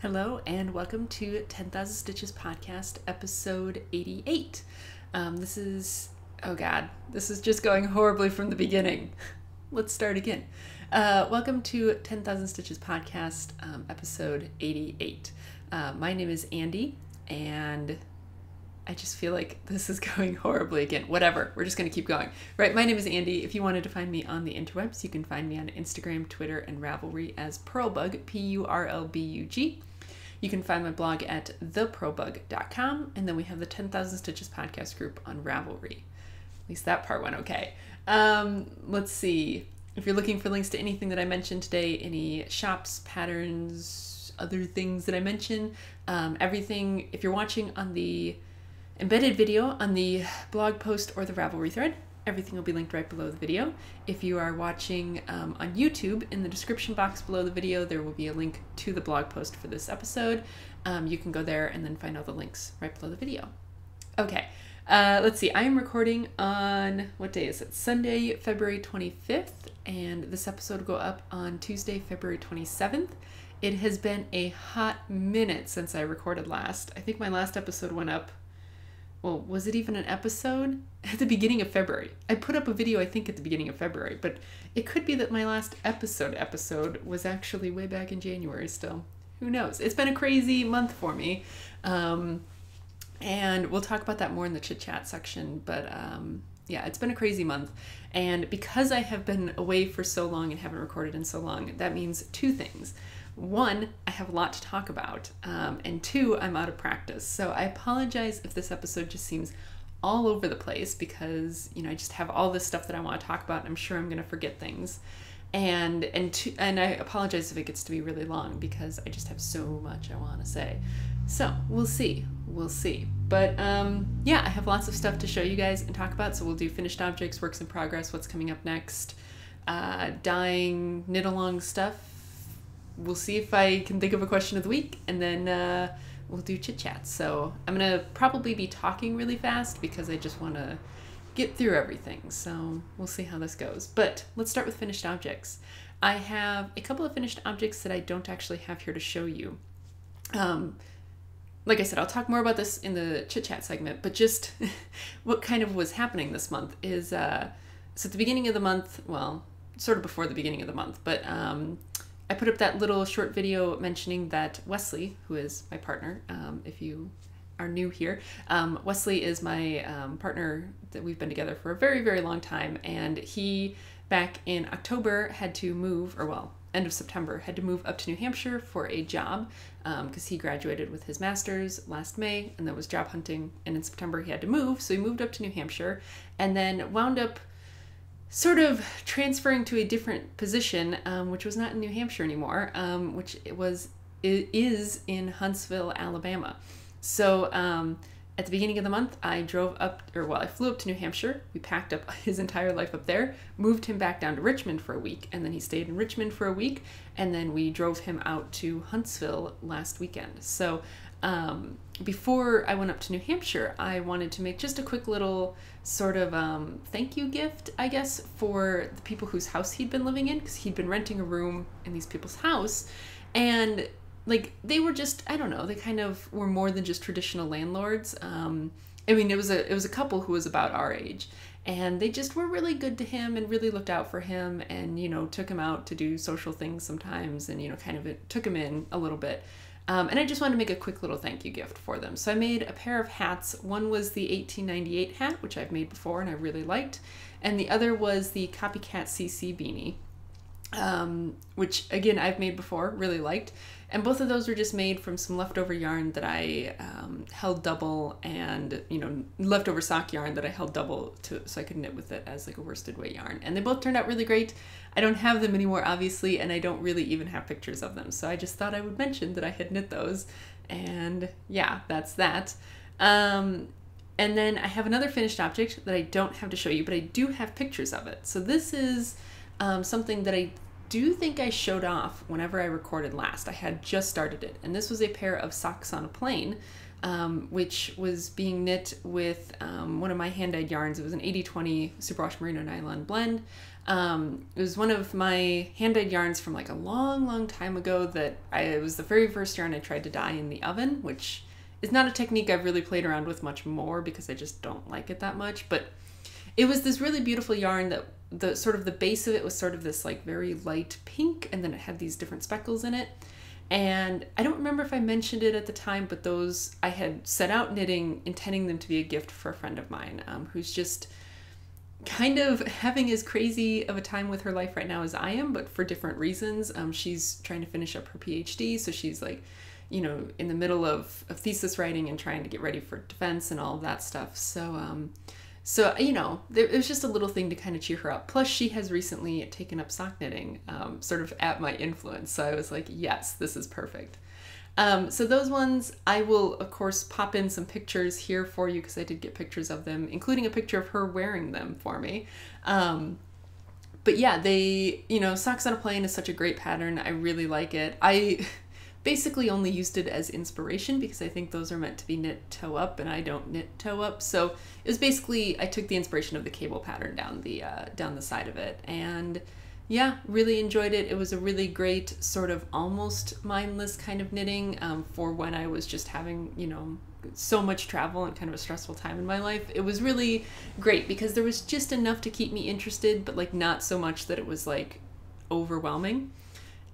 Hello and welcome to 10,000 Stitches Podcast, episode 88. This is just going horribly from the beginning. Let's start again. Welcome to 10,000 Stitches Podcast, episode 88. My name is Andy, and I just feel like this is going horribly again. Whatever, we're just going to keep going. Right, my name is Andy. If you wanted to find me on the interwebs, you can find me on Instagram, Twitter, and Ravelry as Purlbug, P-U-R-L-B-U-G. You can find my blog at thepurlbug.com, and then we have the 10,000 Stitches podcast group on Ravelry. At least that part went okay. Let's see. If you're looking for links to anything that I mentioned today, any shops, patterns, other things that I mentioned, everything, if you're watching on the embedded video on the blog post or the Ravelry thread, everything will be linked right below the video. If you are watching on YouTube, in the description box below the video, there will be a link to the blog post for this episode. You can go there and then find all the links right below the video. Okay, let's see. I am recording on, what day is it? Sunday, February 25th, and this episode will go up on Tuesday, February 27th. It has been a hot minute since I recorded last. I think my last episode went up, well, was it even an episode? At the beginning of February. I put up a video, I think, at the beginning of February, but it could be that my last episode was actually way back in January still. Who knows? It's been a crazy month for me. And we'll talk about that more in the chit chat section, but yeah, it's been a crazy month. And because I have been away for so long and haven't recorded in so long, that means two things. One, I have a lot to talk about, and two, I'm out of practice. So I apologize if this episode just seems all over the place because, you know, I just have all this stuff that I want to talk about. And I'm sure I'm going to forget things. And I apologize if it gets to be really long because I just have so much I want to say. So we'll see. But yeah, I have lots of stuff to show you guys and talk about. So we'll do finished objects, works in progress, what's coming up next, dying, knit along stuff. We'll see if I can think of a question of the week, and then we'll do chit chats. So I'm gonna probably be talking really fast because I just want to get through everything. So we'll see how this goes. But let's start with finished objects. I have a couple of finished objects that I don't actually have here to show you. Like I said, I'll talk more about this in the chit chat segment, but just what kind of was happening this month is, so at the beginning of the month, well, sort of before the beginning of the month, but I put up that little short video mentioning that Wesley, who is my partner, if you are new here, Wesley is my partner that we've been together for a very, very long time, and he, back in October, had to move, or well, end of September, had to move up to New Hampshire for a job because he graduated with his master's last May, and that was job hunting, and in September he had to move, so he moved up to New Hampshire, and then wound up sort of transferring to a different position, which was not in New Hampshire anymore, which it is in Huntsville, Alabama. So at the beginning of the month, I flew up to New Hampshire. We packed up his entire life up there, moved him back down to Richmond for a week, and then he stayed in Richmond for a week, and then we drove him out to Huntsville last weekend. So before I went up to New Hampshire, I wanted to make just a quick little sort of thank you gift, I guess, for the people whose house he'd been living in, because he'd been renting a room in these people's house, and like they were just, I don't know, they kind of were more than just traditional landlords. I mean, it was a couple who was about our age, and they just were really good to him and really looked out for him, and, you know, took him out to do social things sometimes, and, you know, kind of took him in a little bit. And I just wanted to make a quick little thank you gift for them. So I made a pair of hats. One was the 1898 hat, which I've made before and I really liked. And the other was the Copycat CC beanie, which again, I've made before, really liked. And both of those were just made from some leftover yarn that I held double, and, you know, leftover sock yarn that I held double so I could knit with it as like a worsted weight yarn. And they both turned out really great. I don't have them anymore, obviously, and I don't really even have pictures of them. So I just thought I would mention that I had knit those. And yeah, that's that. And then I have another finished object that I don't have to show you, but I do have pictures of it. So this is something that I do think I showed off whenever I recorded last. I had just started it, and this was a pair of socks on a plane, which was being knit with one of my hand-dyed yarns. It was an 80/20 superwash merino nylon blend, It was one of my hand-dyed yarns from like a long, long time ago that it was the very first yarn I tried to dye in the oven, which is not a technique I've really played around with much more because I just don't like it that much. But it was this really beautiful yarn that the base of it was sort of this like very light pink, and then it had these different speckles in it. And I don't remember if I mentioned it at the time, but those I had set out knitting, intending them to be a gift for a friend of mine who's just kind of having as crazy of a time with her life right now as I am, but for different reasons. She's trying to finish up her PhD, so she's like, you know, in the middle of thesis writing and trying to get ready for defense and all of that stuff. So, you know, it was just a little thing to kind of cheer her up. Plus, she has recently taken up sock knitting, sort of at my influence. So I was like, yes, this is perfect. So those ones, I will, of course, pop in some pictures here for you because I did get pictures of them, including a picture of her wearing them for me. But yeah, you know, Socks on a Plane is such a great pattern. I really like it. I basically only used it as inspiration because I think those are meant to be knit toe up and I don't knit toe up. So it was basically, I took the inspiration of the cable pattern down the side of it, and yeah, really enjoyed it. It was a really great sort of almost mindless kind of knitting for when I was just having, you know, so much travel and kind of a stressful time in my life. It was really great because there was just enough to keep me interested, but like not so much that it was like overwhelming.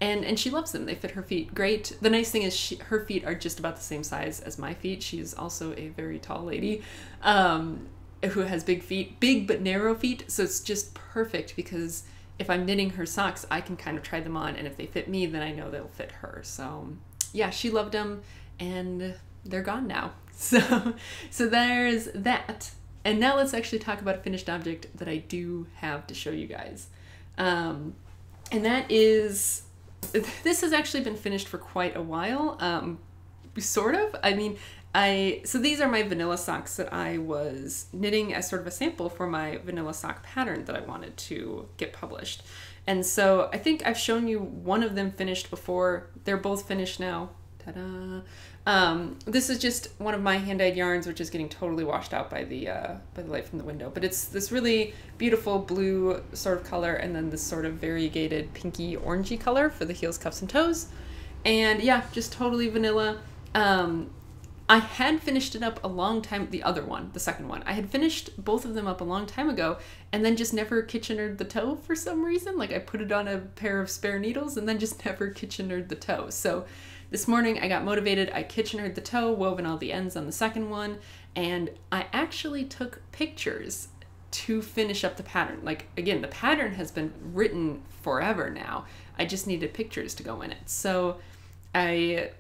And she loves them. They fit her feet great. The nice thing is her feet are just about the same size as my feet. She's also a very tall lady who has big feet, big but narrow feet. So it's just perfect because if I'm knitting her socks, I can kind of try them on, and if they fit me, then I know they'll fit her. So yeah, she loved them, and they're gone now. So there's that. And now let's actually talk about a finished object that I do have to show you guys. And that is, this has actually been finished for quite a while, sort of. I mean, so these are my vanilla socks that I was knitting as sort of a sample for my vanilla sock pattern that I wanted to get published. And so I think I've shown you one of them finished before. They're both finished now. Ta-da! This is just one of my hand-dyed yarns, which is getting totally washed out by the light from the window. But it's this really beautiful blue sort of color, and then this sort of variegated pinky orangey color for the heels, cuffs, and toes. And yeah, just totally vanilla. I had finished it up a long time, the other one, the second one. I had finished both of them up a long time ago and then just never Kitchenered the toe for some reason. Like I put it on a pair of spare needles and then just never Kitchenered the toe. So this morning I got motivated, I Kitchenered the toe, woven all the ends on the second one, and I actually took pictures to finish up the pattern. Like again, the pattern has been written forever now. I just needed pictures to go in it. So I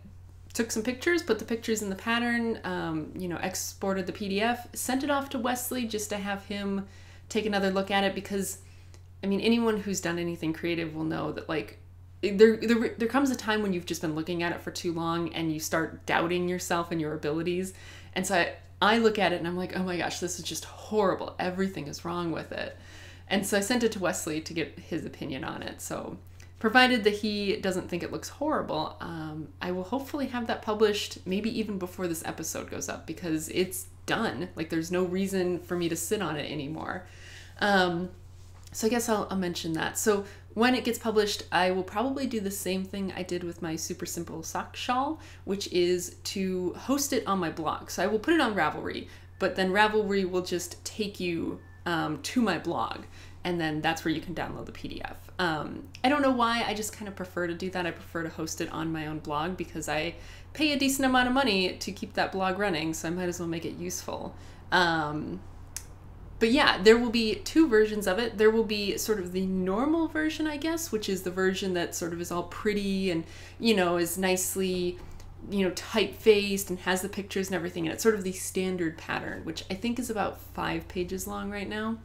took some pictures, put the pictures in the pattern, you know, exported the PDF, sent it off to Wesley just to have him take another look at it, because, I mean, anyone who's done anything creative will know that, like, there comes a time when you've just been looking at it for too long and you start doubting yourself and your abilities. And so I look at it and I'm like, oh my gosh, this is just horrible. Everything is wrong with it. And so I sent it to Wesley to get his opinion on it. So provided that he doesn't think it looks horrible, I will hopefully have that published maybe even before this episode goes up, because it's done. Like there's no reason for me to sit on it anymore. So I guess I'll mention that. So when it gets published, I will probably do the same thing I did with my super simple sock shawl, which is to host it on my blog. So I will put it on Ravelry, but then Ravelry will just take you to my blog, and then that's where you can download the PDF. I don't know why, I just kind of prefer to do that. I prefer to host it on my own blog because I pay a decent amount of money to keep that blog running, so I might as well make it useful. But yeah, there will be two versions of it. There will be sort of the normal version, I guess, which is the version that sort of is all pretty and, you know, is nicely, you know, typefaced and has the pictures and everything. And it's sort of the standard pattern, which I think is about 5 pages long right now.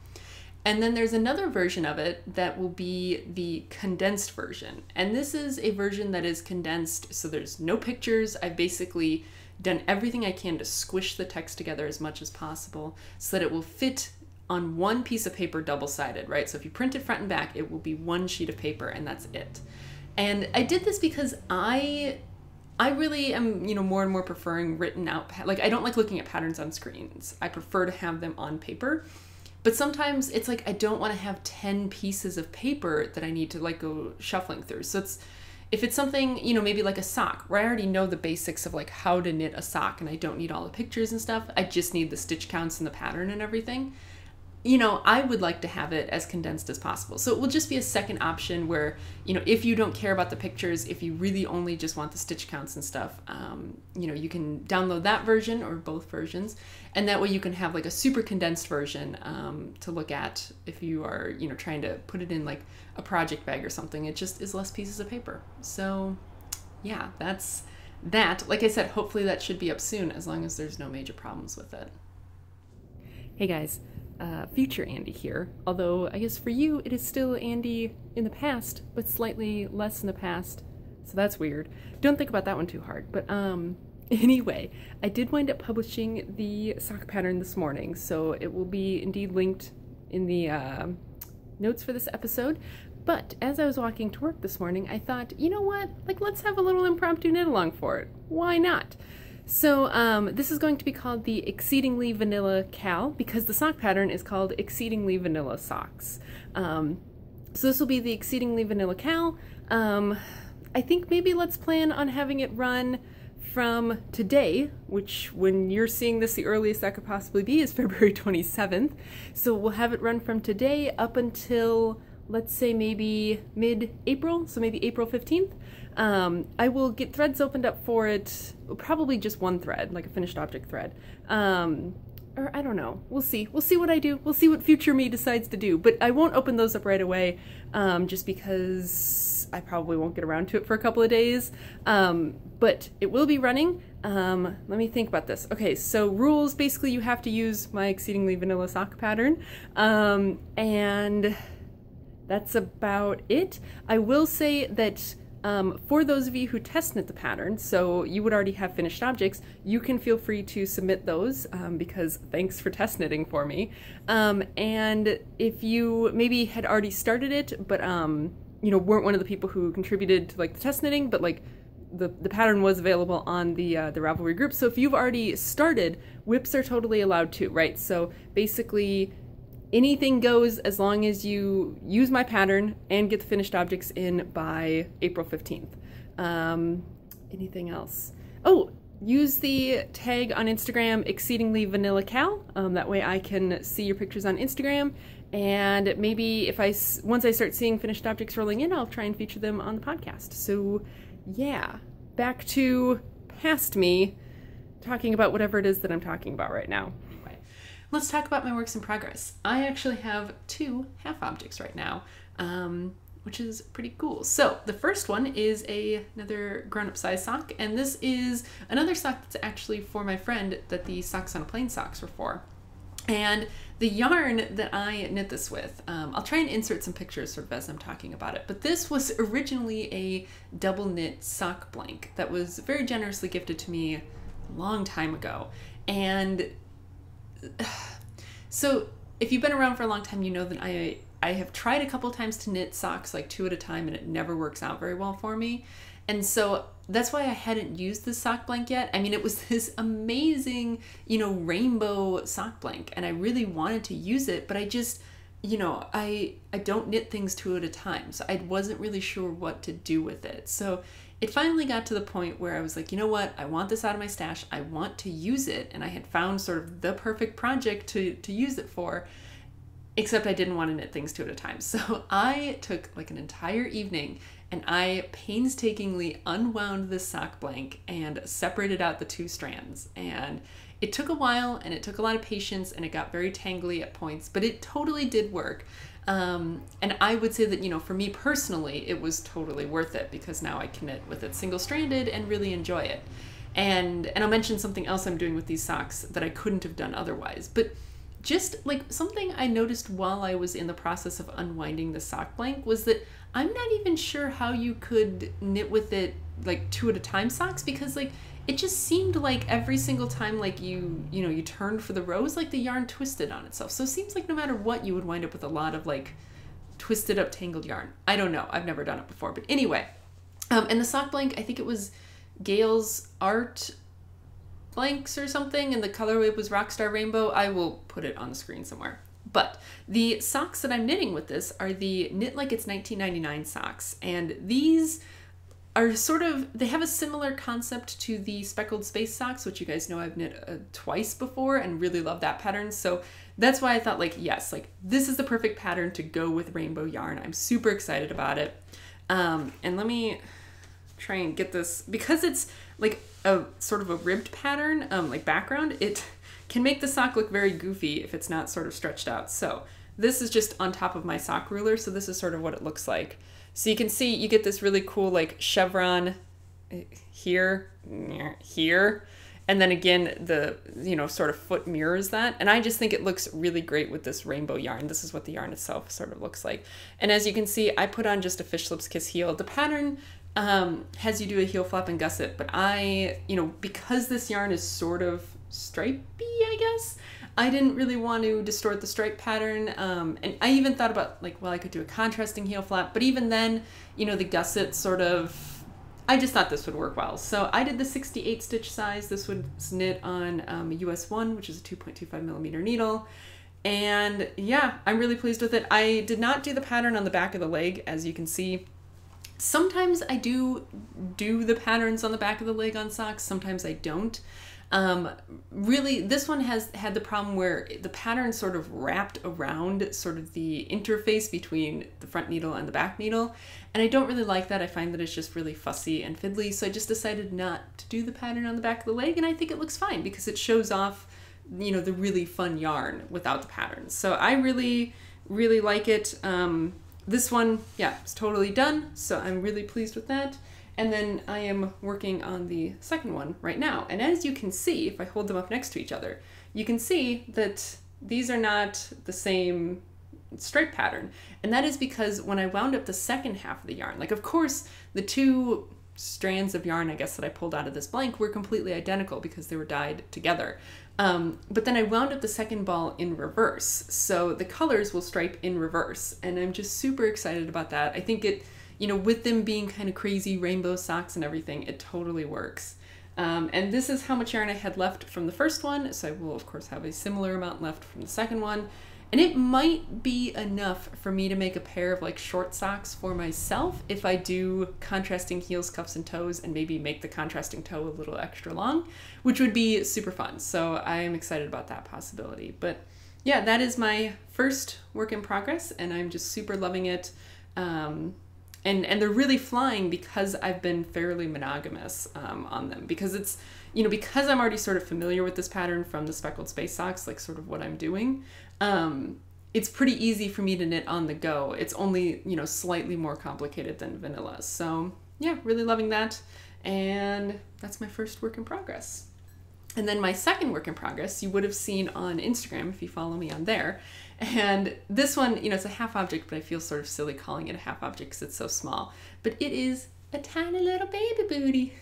And then there's another version of it that will be the condensed version. And this is a version that is condensed, so there's no pictures. I've basically done everything I can to squish the text together as much as possible so that it will fit on one piece of paper double-sided, right? So if you print it front and back, it will be one sheet of paper and that's it. And I did this because I really am, you know, more and more preferring written out, like I don't like looking at patterns on screens. I prefer to have them on paper. But sometimes it's like I don't want to have 10 pieces of paper that I need to like go shuffling through. So if it's something, you know, maybe like a sock where I already know the basics of like how to knit a sock and I don't need all the pictures and stuff, I just need the stitch counts and the pattern and everything. You know, I would like to have it as condensed as possible. So it will just be a second option where, you know, if you don't care about the pictures, if you really only just want the stitch counts and stuff, you know, you can download that version or both versions. And that way you can have like a super condensed version to look at if you are, you know, trying to put it in like a project bag or something. It just is less pieces of paper. So yeah, that's that. Like I said, hopefully that should be up soon as long as there's no major problems with it. Hey guys. Future Andy here, although I guess for you it is still Andy in the past, but slightly less in the past, so that's weird. Don't think about that one too hard, but anyway, I did wind up publishing the sock pattern this morning, so it will be indeed linked in the notes for this episode. But as I was walking to work this morning, I thought, you know what, like let's have a little impromptu knit along for it. Why not? So this is going to be called the Exceedingly Vanilla Cal because the sock pattern is called Exceedingly Vanilla Socks. So this will be the Exceedingly Vanilla Cal. I think maybe let's plan on having it run from today, which when you're seeing this, the earliest that could possibly be is February 27th. So we'll have it run from today up until, let's say maybe mid-April, so maybe April 15th. I will get threads opened up for it, probably just one thread, like a finished object thread. Or I don't know, we'll see. We'll see what I do. We'll see what future me decides to do, but I won't open those up right away, just because I probably won't get around to it for a couple of days. But it will be running. Let me think about this. Okay, so rules, basically you have to use my Exceedingly Vanilla sock pattern, and that's about it. I will say that for those of you who test knit the pattern, so you would already have finished objects, you can feel free to submit those because thanks for test knitting for me. And if you maybe had already started it, but you know, weren't one of the people who contributed to like the test knitting, but like the pattern was available on the Ravelry group. So if you've already started, whips are totally allowed too, right? So basically, anything goes as long as you use my pattern and get the finished objects in by April 15th. Anything else? Oh, use the tag on Instagram, Exceedingly Vanilla Cal. That way I can see your pictures on Instagram. And maybe if once I start seeing finished objects rolling in, I'll try and feature them on the podcast. So yeah, back to past me talking about whatever it is that I'm talking about right now. Let's talk about my works in progress. I actually have 2 half objects right now, which is pretty cool. So the first one is another grown-up size sock, and this is another sock that's actually for my friend that the Socks on a Plane socks were for. And the yarn that I knit this with, I'll try and insert some pictures sort of as I'm talking about it, but this was originally a double knit sock blank that was very generously gifted to me a long time ago. And so if you've been around for a long time, you know that I have tried a couple times to knit socks like 2 at a time, and it never works out very well for me. And so that's why I hadn't used this sock blank yet. I mean, it was this amazing, you know, rainbow sock blank, and I really wanted to use it, but I just, you know, I don't knit things 2 at a time, so I wasn't really sure what to do with it. So it finally got to the point where I was like, you know what, I want this out of my stash, I want to use it, and I had found sort of the perfect project to use it for, except I didn't want to knit things 2 at a time. So I took like an entire evening and I painstakingly unwound this sock blank and separated out the 2 strands. And it took a while and it took a lot of patience and it got very tangly at points, but it totally did work. And I would say that, you know, for me personally, it was totally worth it because now I can knit with it single-stranded and really enjoy it. And I'll mention something else I'm doing with these socks that I couldn't have done otherwise. But just like something I noticed while I was in the process of unwinding the sock blank was that I'm not even sure how you could knit with it like 2 at a time socks, because like it just seemed like every single time like you turned for the rows, like the yarn twisted on itself. So it seems like no matter what, you would wind up with a lot of like twisted up tangled yarn. I don't know, I've never done it before, but anyway. And the sock blank, I think it was Gail's Art blanks or something, and the colorway was Rockstar Rainbow. I will put it on the screen somewhere. But the socks that I'm knitting with this are the Knit Like It's 1999 socks. And these are sort of, they have a similar concept to the Speckled Space socks, which you guys know I've knit twice before and really love that pattern. So that's why I thought like, yes, like this is the perfect pattern to go with rainbow yarn. I'm super excited about it. And let me try and get this, because it's like a sort of a ribbed pattern, like background, it can make the sock look very goofy if it's not sort of stretched out. So this is just on top of my sock ruler. So this is sort of what it looks like. So you can see you get this really cool like chevron here, here, and then again, the, you know, sort of foot mirrors that. And I just think it looks really great with this rainbow yarn. This is what the yarn itself sort of looks like. And as you can see, I put on just a Fish Lips Kiss heel. The pattern has you do a heel flap and gusset, but I, you know, because this yarn is sort of stripey, I guess, I didn't really want to distort the stripe pattern. And I even thought about like, well, I could do a contrasting heel flap, but even then, you know, the gusset sort of, I just thought this would work well. So I did the 68 stitch size. This was knit on a US 1, which is a 2.25 millimeter needle. And yeah, I'm really pleased with it. I did not do the pattern on the back of the leg, as you can see. Sometimes I do the patterns on the back of the leg on socks, sometimes I don't. Really, this one has had the problem where the pattern sort of wrapped around sort of the interface between the front needle and the back needle. And I don't really like that. I find that it's just really fussy and fiddly. So I just decided not to do the pattern on the back of the leg. And I think it looks fine because it shows off, you know, the really fun yarn without the patterns. So I really, really like it. This one, yeah, it's totally done. So I'm really pleased with that. And then I am working on the second one right now. And as you can see, if I hold them up next to each other, you can see that these are not the same stripe pattern. And that is because when I wound up the second half of the yarn, like of course the two strands of yarn, I guess, that I pulled out of this blank were completely identical because they were dyed together. But then I wound up the second ball in reverse. So the colors will stripe in reverse. And I'm just super excited about that. I think it, you know, with them being kind of crazy rainbow socks and everything, it totally works. And this is how much yarn I had left from the first one. So I will of course have a similar amount left from the second one. And it might be enough for me to make a pair of like short socks for myself if I do contrasting heels, cuffs, and toes, and maybe make the contrasting toe a little extra long, which would be super fun. So I am excited about that possibility. But yeah, that is my first work in progress, and I'm just super loving it. And they're really flying because I've been fairly monogamous on them, because it's, you know, because I'm already sort of familiar with this pattern from the Speckled Space socks, like sort of what I'm doing. It's pretty easy for me to knit on the go. It's only, you know, slightly more complicated than vanilla. So yeah, really loving that. And that's my first work in progress. And then my second work in progress, you would have seen on Instagram if you follow me on there. And this one, you know, it's a half object, but I feel sort of silly calling it a half object because it's so small. But it is a tiny little baby booty.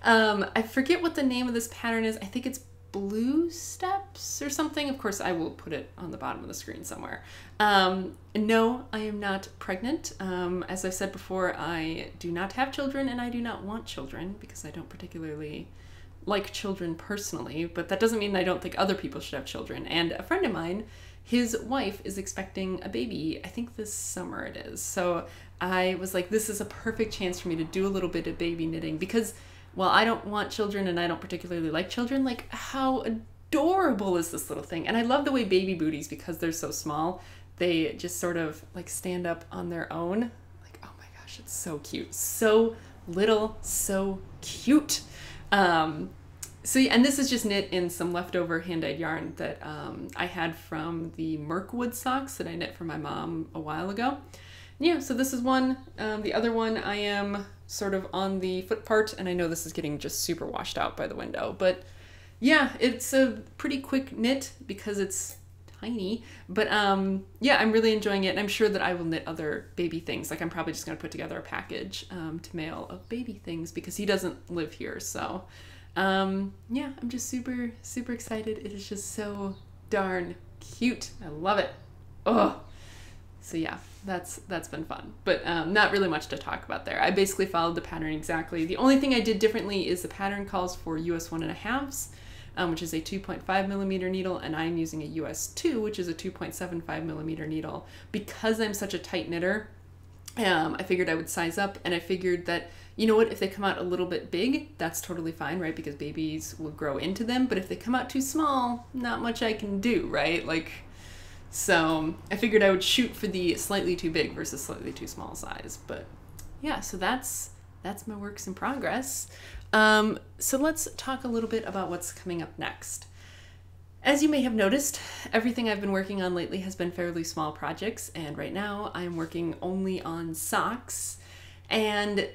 I forget what the name of this pattern is. I think it's Blue Steps or something. Of course, I will put it on the bottom of the screen somewhere. No, I am not pregnant. As I've said before, I do not have children and I do not want children because I don't particularly like children personally, but that doesn't mean I don't think other people should have children. And a friend of mine, his wife is expecting a baby, I think this summer it is. So I was like, this is a perfect chance for me to do a little bit of baby knitting because, well, I don't want children and I don't particularly like children. Like, how adorable is this little thing? And I love the way baby booties, because they're so small, they just sort of like stand up on their own. Like, oh my gosh, it's so cute. So little, so cute. So yeah, and this is just knit in some leftover hand-dyed yarn that I had from the Mirkwood socks that I knit for my mom a while ago. Yeah, so this is one. The other one I am sort of on the foot part, and I know this is getting just super washed out by the window, but yeah, it's a pretty quick knit because it's tiny, but yeah, I'm really enjoying it, and I'm sure that I will knit other baby things. Like, I'm probably just going to put together a package to mail of baby things because he doesn't live here. So yeah, I'm just super, super excited. It is just so darn cute. I love it. Oh, so yeah, that's been fun, but not really much to talk about there. I basically followed the pattern exactly. The only thing I did differently is the pattern calls for US 1.5s. which is a 2.5 millimeter needle, and I'm using a US 2, which is a 2.75 millimeter needle. Because I'm such a tight knitter, I figured I would size up, and I figured that, you know what, if they come out a little bit big, that's totally fine, right? Because babies will grow into them. But if they come out too small, not much I can do, right? Like, so I figured I would shoot for the slightly too big versus slightly too small size. But yeah, so that's my works in progress. So let's talk a little bit about what's coming up next. As you may have noticed, everything I've been working on lately has been fairly small projects, and right now I'm working only on socks. And,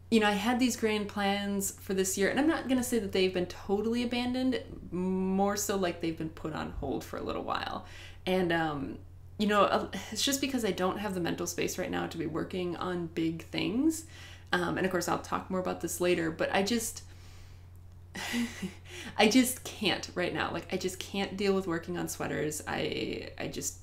you know, I had these grand plans for this year, and I'm not going to say that they've been totally abandoned, more so like they've been put on hold for a little while. And, you know, it's just because I don't have the mental space right now to be working on big things. And of course, I'll talk more about this later, but I just can't right now. Like, I just can't deal with working on sweaters. I just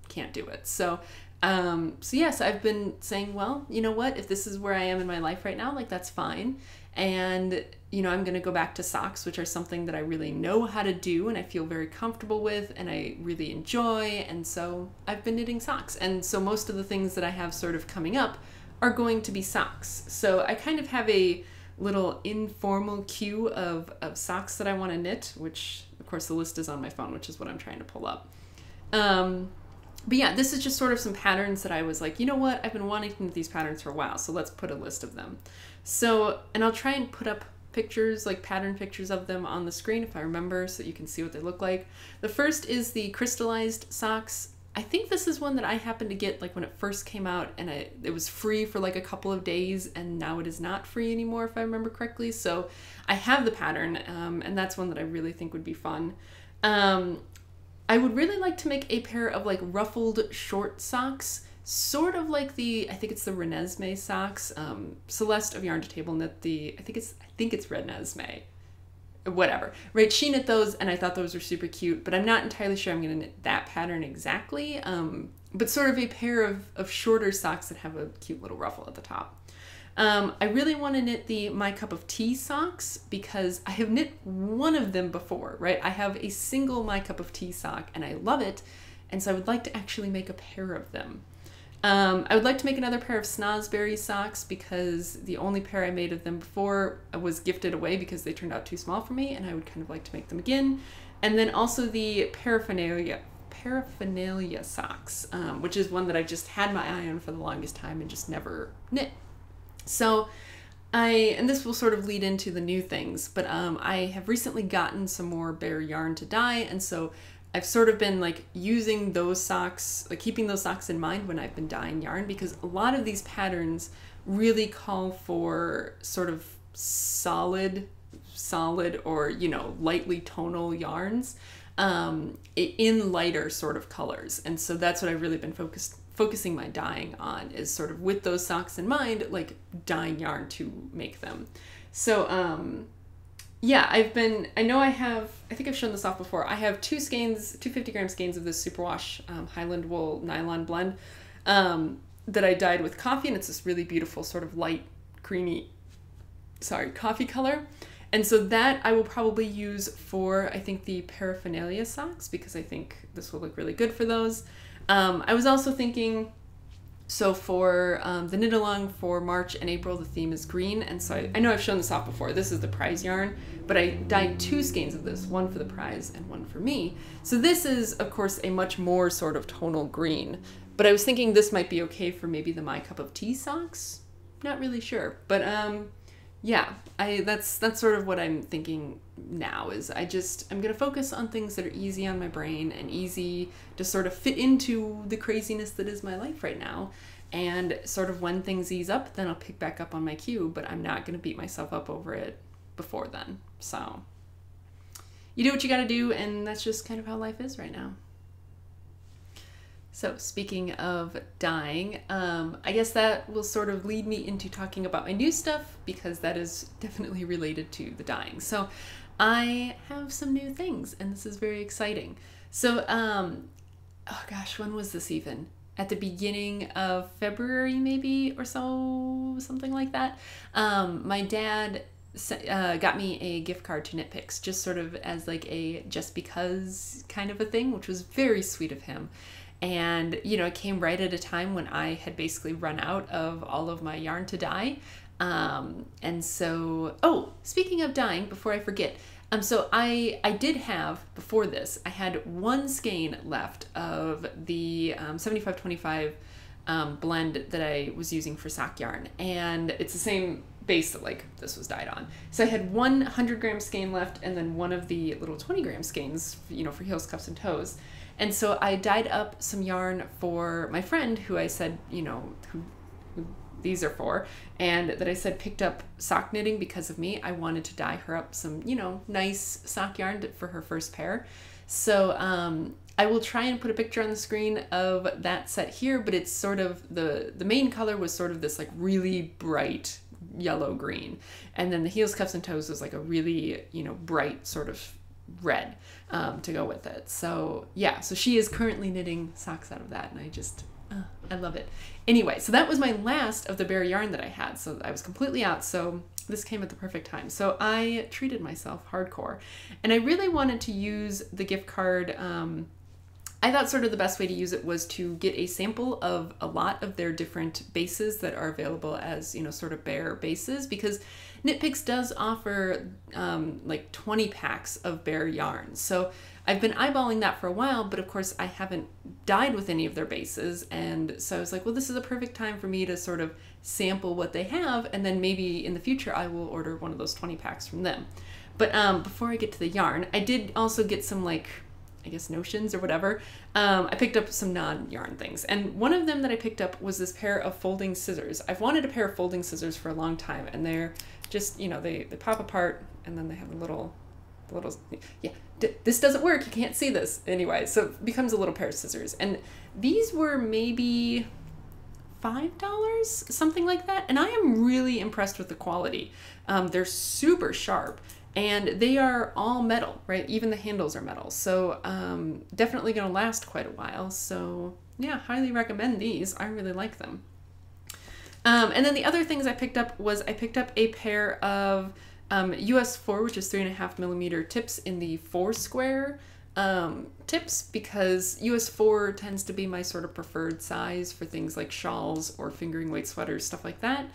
can't do it. So yes, I've been saying, well, you know what, if this is where I am in my life right now, like, that's fine. And, you know, I'm going to go back to socks, which are something that I really know how to do and I feel very comfortable with and I really enjoy. And so I've been knitting socks. And so most of the things that I have sort of coming up are going to be socks. So I kind of have a little informal queue of socks that I want to knit, which of course the list is on my phone, which is what I'm trying to pull up. But yeah, this is just sort of some patterns that I was like, you know what, I've been wanting to knit these patterns for a while, so let's put a list of them. So, and I'll try and put up pictures, like pattern pictures of them on the screen if I remember, so you can see what they look like. The first is the crystallized socks. I think this is one that I happened to get like when it first came out, and it was free for like a couple of days, and now it is not free anymore if I remember correctly. So I have the pattern, and that's one that I really think would be fun. I would really like to make a pair of like ruffled short socks, sort of like I think it's the Renesmee socks. Celeste of Yarn to Table knit I think it's Renesmee. Whatever, right? She knit those, and I thought those were super cute, but I'm not entirely sure I'm going to knit that pattern exactly. But sort of a pair of shorter socks that have a cute little ruffle at the top. I really want to knit the My Cup of Tea socks because I have knit one of them before, right? I have a single My Cup of Tea sock and I love it, and so I would like to actually make a pair of them. I would like to make another pair of Snosberry socks because the only pair I made of them before was gifted away because they turned out too small for me, and I would kind of like to make them again. And then also the Paraphernalia socks, which is one that I just had my eye on for the longest time and just never knit. So and this will sort of lead into the new things, but I have recently gotten some more bare yarn to dye, and so I've sort of been like using those socks, like keeping those socks in mind when I've been dyeing yarn, because a lot of these patterns really call for sort of solid or, you know, lightly tonal yarns in lighter sort of colors. And so that's what I've really been focusing my dyeing on, is sort of with those socks in mind, like dyeing yarn to make them. So yeah, I think I've shown this off before. I have two 50 gram skeins of this Superwash Highland Wool Nylon blend that I dyed with coffee, and it's this really beautiful sort of light creamy, coffee color. And so that I will probably use for, I think, the Paraphernalia socks, because I think this will look really good for those. I was also thinking, so for the knit along for March and April, the theme is green, and so I know I've shown this off before. This is the prize yarn, but I dyed two skeins of this, one for the prize and one for me. So this is, of course, a much more sort of tonal green, but I was thinking this might be okay for maybe the My Cup of Tea socks. Not really sure, but yeah, that's sort of what I'm thinking now, is I'm gonna focus on things that are easy on my brain and easy to sort of fit into the craziness that is my life right now. And sort of when things ease up, then I'll pick back up on my queue, but I'm not gonna beat myself up over it before then. So you do what you gotta do, and that's just kind of how life is right now. So speaking of dyeing, I guess that will sort of lead me into talking about my new stuff, because that is definitely related to the dyeing. So I have some new things, and this is very exciting. So, oh gosh, when was this even? At the beginning of February maybe, or so, something like that. My dad got me a gift card to Knitpicks, just sort of as like a just because kind of a thing, which was very sweet of him. And, you know, it came right at a time when I had basically run out of all of my yarn to dye. And so, oh, speaking of dyeing, before I forget, so I did have, before this, I had one skein left of the 75-25 blend that I was using for sock yarn. And it's the same base that like this was dyed on. So I had 100 gram skein left and then one of the little 20 gram skeins, you know, for heels, cuffs, and toes. And so I dyed up some yarn for my friend who I said, you know, who these are for, and that I said picked up sock knitting because of me. I wanted to dye her up some, you know, nice sock yarn for her first pair. So I will try and put a picture on the screen of that set here, but it's sort of, the main color was sort of this like really bright yellow green. And then the heels, cuffs, and toes was like a really, you know, bright sort of red to go with it. So yeah, so she is currently knitting socks out of that, and I just, I love it. Anyway, so that was my last of the bare yarn that I had. So I was completely out. So this came at the perfect time. So I treated myself hardcore, and I really wanted to use the gift card. I thought sort of the best way to use it was to get a sample of a lot of their different bases that are available as, you know, sort of bare bases, because Knitpicks does offer like 20 packs of bare yarn. So I've been eyeballing that for a while, but of course I haven't dyed with any of their bases. And so I was like, well, this is a perfect time for me to sort of sample what they have. And then maybe in the future, I will order one of those 20 packs from them. But before I get to the yarn, I did also get some like, I guess, notions or whatever. I picked up some non-yarn things. And one of them that I picked up was this pair of folding scissors. I've wanted a pair of folding scissors for a long time, and they're just, you know, they pop apart, and then they have a little, yeah, this doesn't work. You can't see this. Anyway, so it becomes a little pair of scissors. And these were maybe $5, something like that. And I am really impressed with the quality. They're super sharp. And they are all metal, right? Even the handles are metal. So definitely going to last quite a while. So yeah, highly recommend these. I really like them. And then the other things I picked up was I picked up a pair of US 4, which is 3.5 millimeter tips in the 4 square tips, because US 4 tends to be my sort of preferred size for things like shawls or fingering weight sweaters, stuff like that.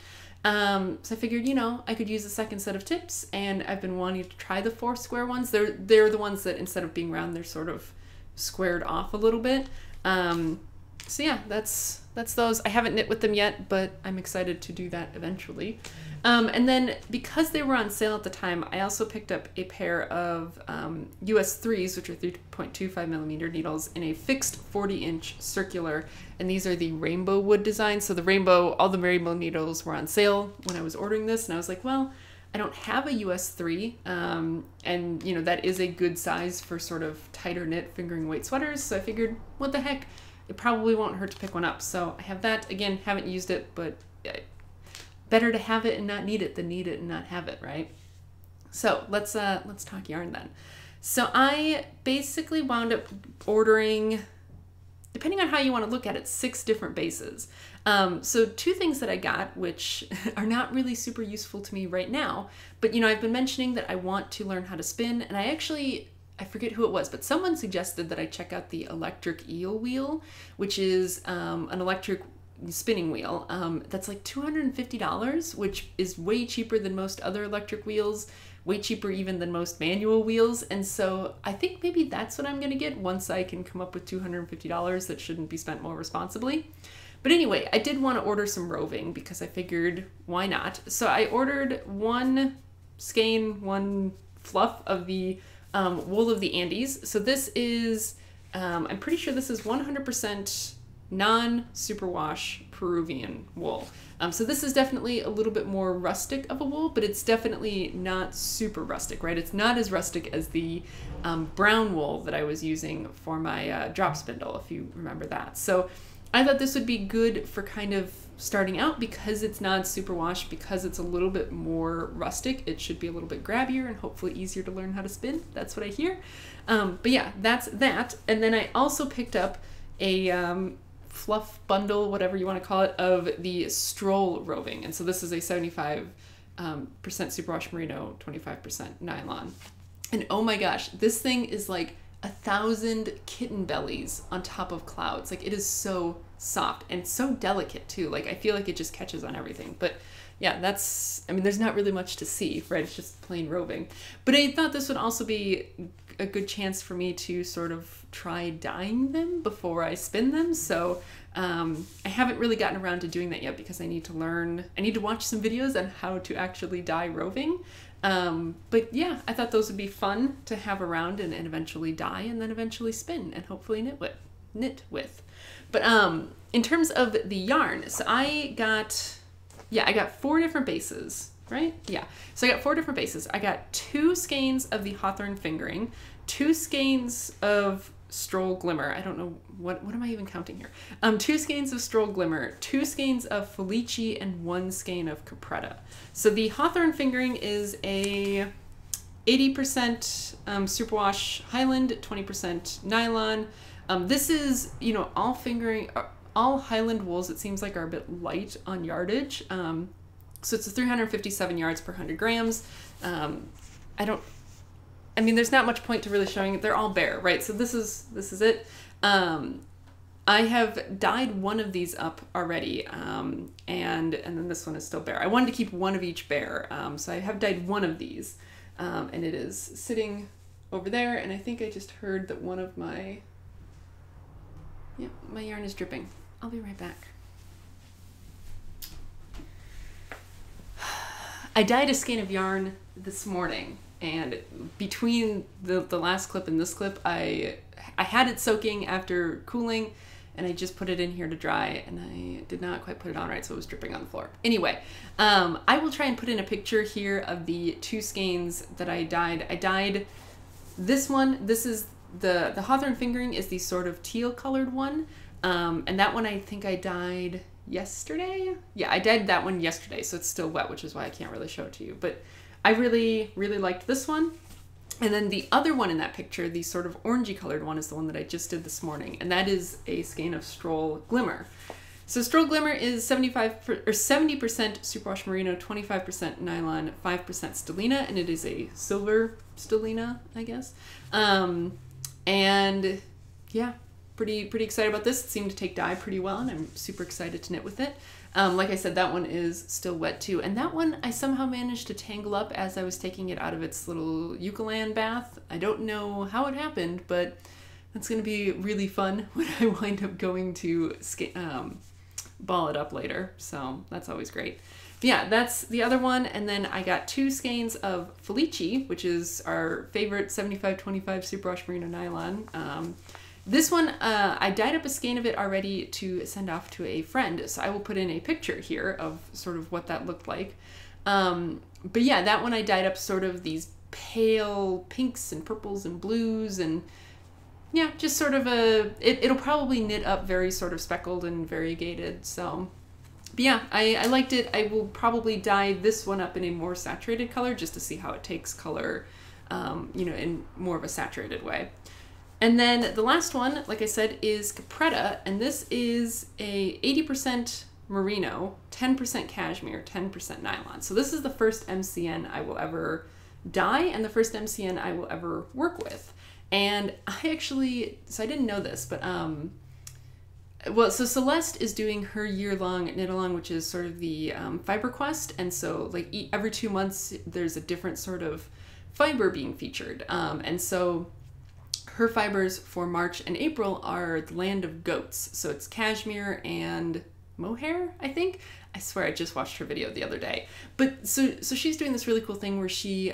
So I figured, you know, I could use a second set of tips, and I've been wanting to try the 4 square ones. They're the ones that instead of being round, they're sort of squared off a little bit. So yeah, that's those. I haven't knit with them yet, but I'm excited to do that eventually. And then because they were on sale at the time, I also picked up a pair of US 3s, which are 3.25 millimeter needles in a fixed 40-inch circular. And these are the rainbow wood design. So the rainbow, all the rainbow needles were on sale when I was ordering this. And I was like, well, I don't have a US 3. And, you know, that is a good size for sort of tighter knit fingering weight sweaters. So I figured, what the heck? It probably won't hurt to pick one up. So I have that. Again, haven't used it, but better to have it and not need it than need it and not have it, right? So let's talk yarn then. So I basically wound up ordering, depending on how you want to look at it, 6 different bases. So 2 things that I got, which are not really super useful to me right now, but you know, I've been mentioning that I want to learn how to spin, and I forget who it was, but someone suggested that I check out the electric eel wheel, which is an electric spinning wheel that's like $250, which is way cheaper than most other electric wheels, way cheaper even than most manual wheels. And so I think maybe that's what I'm going to get once I can come up with $250 that shouldn't be spent more responsibly. But anyway, I did want to order some roving because I figured, why not? So I ordered 1 skein, 1 fluff of the wool of the Andes. So this is, I'm pretty sure this is 100% non-superwash Peruvian wool. So this is definitely a little bit more rustic of a wool, but it's definitely not super rustic, right? It's not as rustic as the brown wool that I was using for my drop spindle, if you remember that. So I thought this would be good for kind of starting out because it's not superwash, because it's a little bit more rustic. It should be a little bit grabbier and hopefully easier to learn how to spin. That's what I hear. But yeah, that's that. And then I also picked up a fluff bundle, whatever you want to call it, of the Stroll roving. And so this is a 75 percent superwash merino, 25% nylon. And oh my gosh, this thing is like 1,000 kitten bellies on top of clouds. Like, it is so soft and so delicate too. Like, I feel like it just catches on everything. But yeah, that's, I mean, there's not really much to see, right? It's just plain roving. But I thought this would also be a good chance for me to sort of try dyeing them before I spin them. So I haven't really gotten around to doing that yet because I need to watch some videos on how to actually dye roving. But yeah, I thought those would be fun to have around and eventually dye and then eventually spin and hopefully knit with. But in terms of the yarn, so I got 4 different bases, right? Yeah, so I got 4 different bases. I got 2 skeins of the Hawthorne Fingering, 2 skeins of Stroll Glimmer. I don't know, what am I even counting here? 2 skeins of Stroll Glimmer, 2 skeins of Felici, and 1 skein of Capretta. So the Hawthorne Fingering is a 80% superwash Highland, 20% nylon. This is, you know, all Highland wools, it seems like, are a bit light on yardage. So it's a 357 yards per 100 grams. I mean, there's not much point to really showing it. They're all bare, right? So this is it. I have dyed one of these up already, and then this one is still bare. I wanted to keep one of each bare, so I have dyed one of these, and it is sitting over there, and I think I just heard that one of my yarn is dripping. I'll be right back. I dyed a skein of yarn this morning, and between the last clip and this clip, I had it soaking after cooling, and I just put it in here to dry, and I did not quite put it on right, so it was dripping on the floor. Anyway, I will try and put in a picture here of the 2 skeins that I dyed. I dyed this one. This is the Hawthorne Fingering is the sort of teal colored one, and that one I think I dyed yesterday. Yeah, I dyed that one yesterday, so it's still wet, which is why I can't really show it to you. But I really, really liked this one. And then the other one in that picture, the sort of orangey colored one, is the one that I just did this morning, and that is a skein of Stroll Glimmer. So Stroll Glimmer is 70% superwash merino, 25% nylon, 5% stellina, and it is a silver stellina, I guess. And yeah, pretty excited about this. It seemed to take dye pretty well, and I'm super excited to knit with it. Like I said, that one is still wet too, and that one I somehow managed to tangle up as I was taking it out of its little Eucalan bath. I don't know how it happened, but that's going to be really fun when I wind up going to ball it up later, so that's always great. But yeah, that's the other one, and then I got 2 skeins of Felici, which is our favorite 75-25 superwash merino nylon. This one, I dyed up a skein of it already to send off to a friend, so I will put in a picture here of sort of what that looked like. But yeah, that one I dyed up sort of these pale pinks and purples and blues, and yeah, just sort of it'll probably knit up very sort of speckled and variegated, so. But yeah, I liked it. I will probably dye this one up in a more saturated color just to see how it takes color, you know, in more of a saturated way. And then the last one, like I said, is Capretta, and this is a 80% merino, 10% cashmere, 10% nylon. So this is the first MCN I will ever dye and the first MCN I will ever work with. And I actually, so I didn't know this, but well, so Celeste is doing her year-long knit-along, which is sort of the Fiber Quest, and so like every 2 months there's a different sort of fiber being featured, and so her fibers for March and April are the Land of Goats. So it's cashmere and mohair, I think. I swear I just watched her video the other day. But so she's doing this really cool thing where she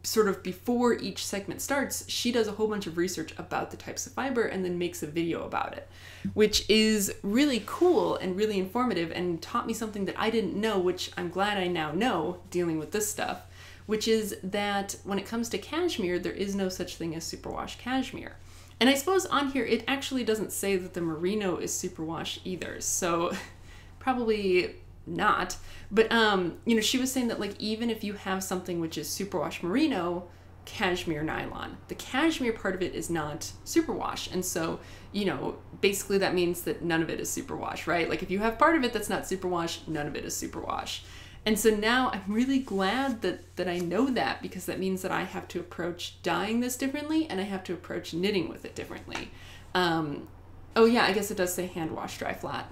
sort of before each segment starts, she does a whole bunch of research about the types of fiber and then makes a video about it, which is really cool and really informative and taught me something that I didn't know, which I'm glad I now know dealing with this stuff, which is that when it comes to cashmere, there is no such thing as superwash cashmere. And I suppose on here, it actually doesn't say that the merino is superwash either, so probably not. But, you know, she was saying that, like, even if you have something which is superwash merino, cashmere nylon, the cashmere part of it is not superwash. And so, you know, basically that means that none of it is superwash, right? Like, if you have part of it that's not superwash, none of it is superwash. And so now I'm really glad that I know that, because that means that I have to approach dyeing this differently, and I have to approach knitting with it differently. Oh yeah, I guess it does say hand wash, dry flat.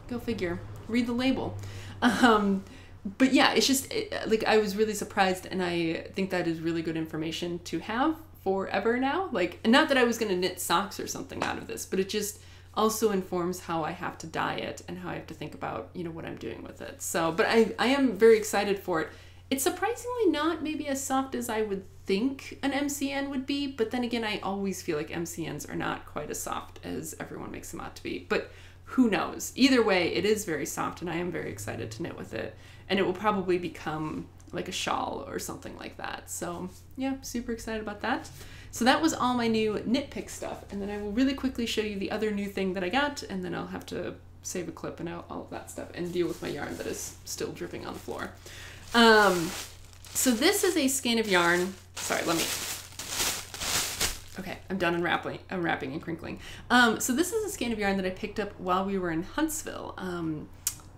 Go figure. Read the label. But yeah, it's just like, I was really surprised, and I think that is really good information to have forever now. Like, not that I was going to knit socks or something out of this, but it just also informs how I have to dye it and how I have to think about, you know, what I'm doing with it. So, but I am very excited for it. It's surprisingly not maybe as soft as I would think an MCN would be, but then again, I always feel like MCNs are not quite as soft as everyone makes them out to be. But who knows? Either way, it is very soft, and I am very excited to knit with it. And it will probably become like a shawl or something like that. So yeah, super excited about that. So that was all my new knit pick stuff. And then I will really quickly show you the other new thing that I got, and then I'll have to save a clip and all of that stuff and deal with my yarn that is still dripping on the floor. So this is a skein of yarn. Sorry, okay, I'm done unwrapping and crinkling. So this is a skein of yarn that I picked up while we were in Huntsville.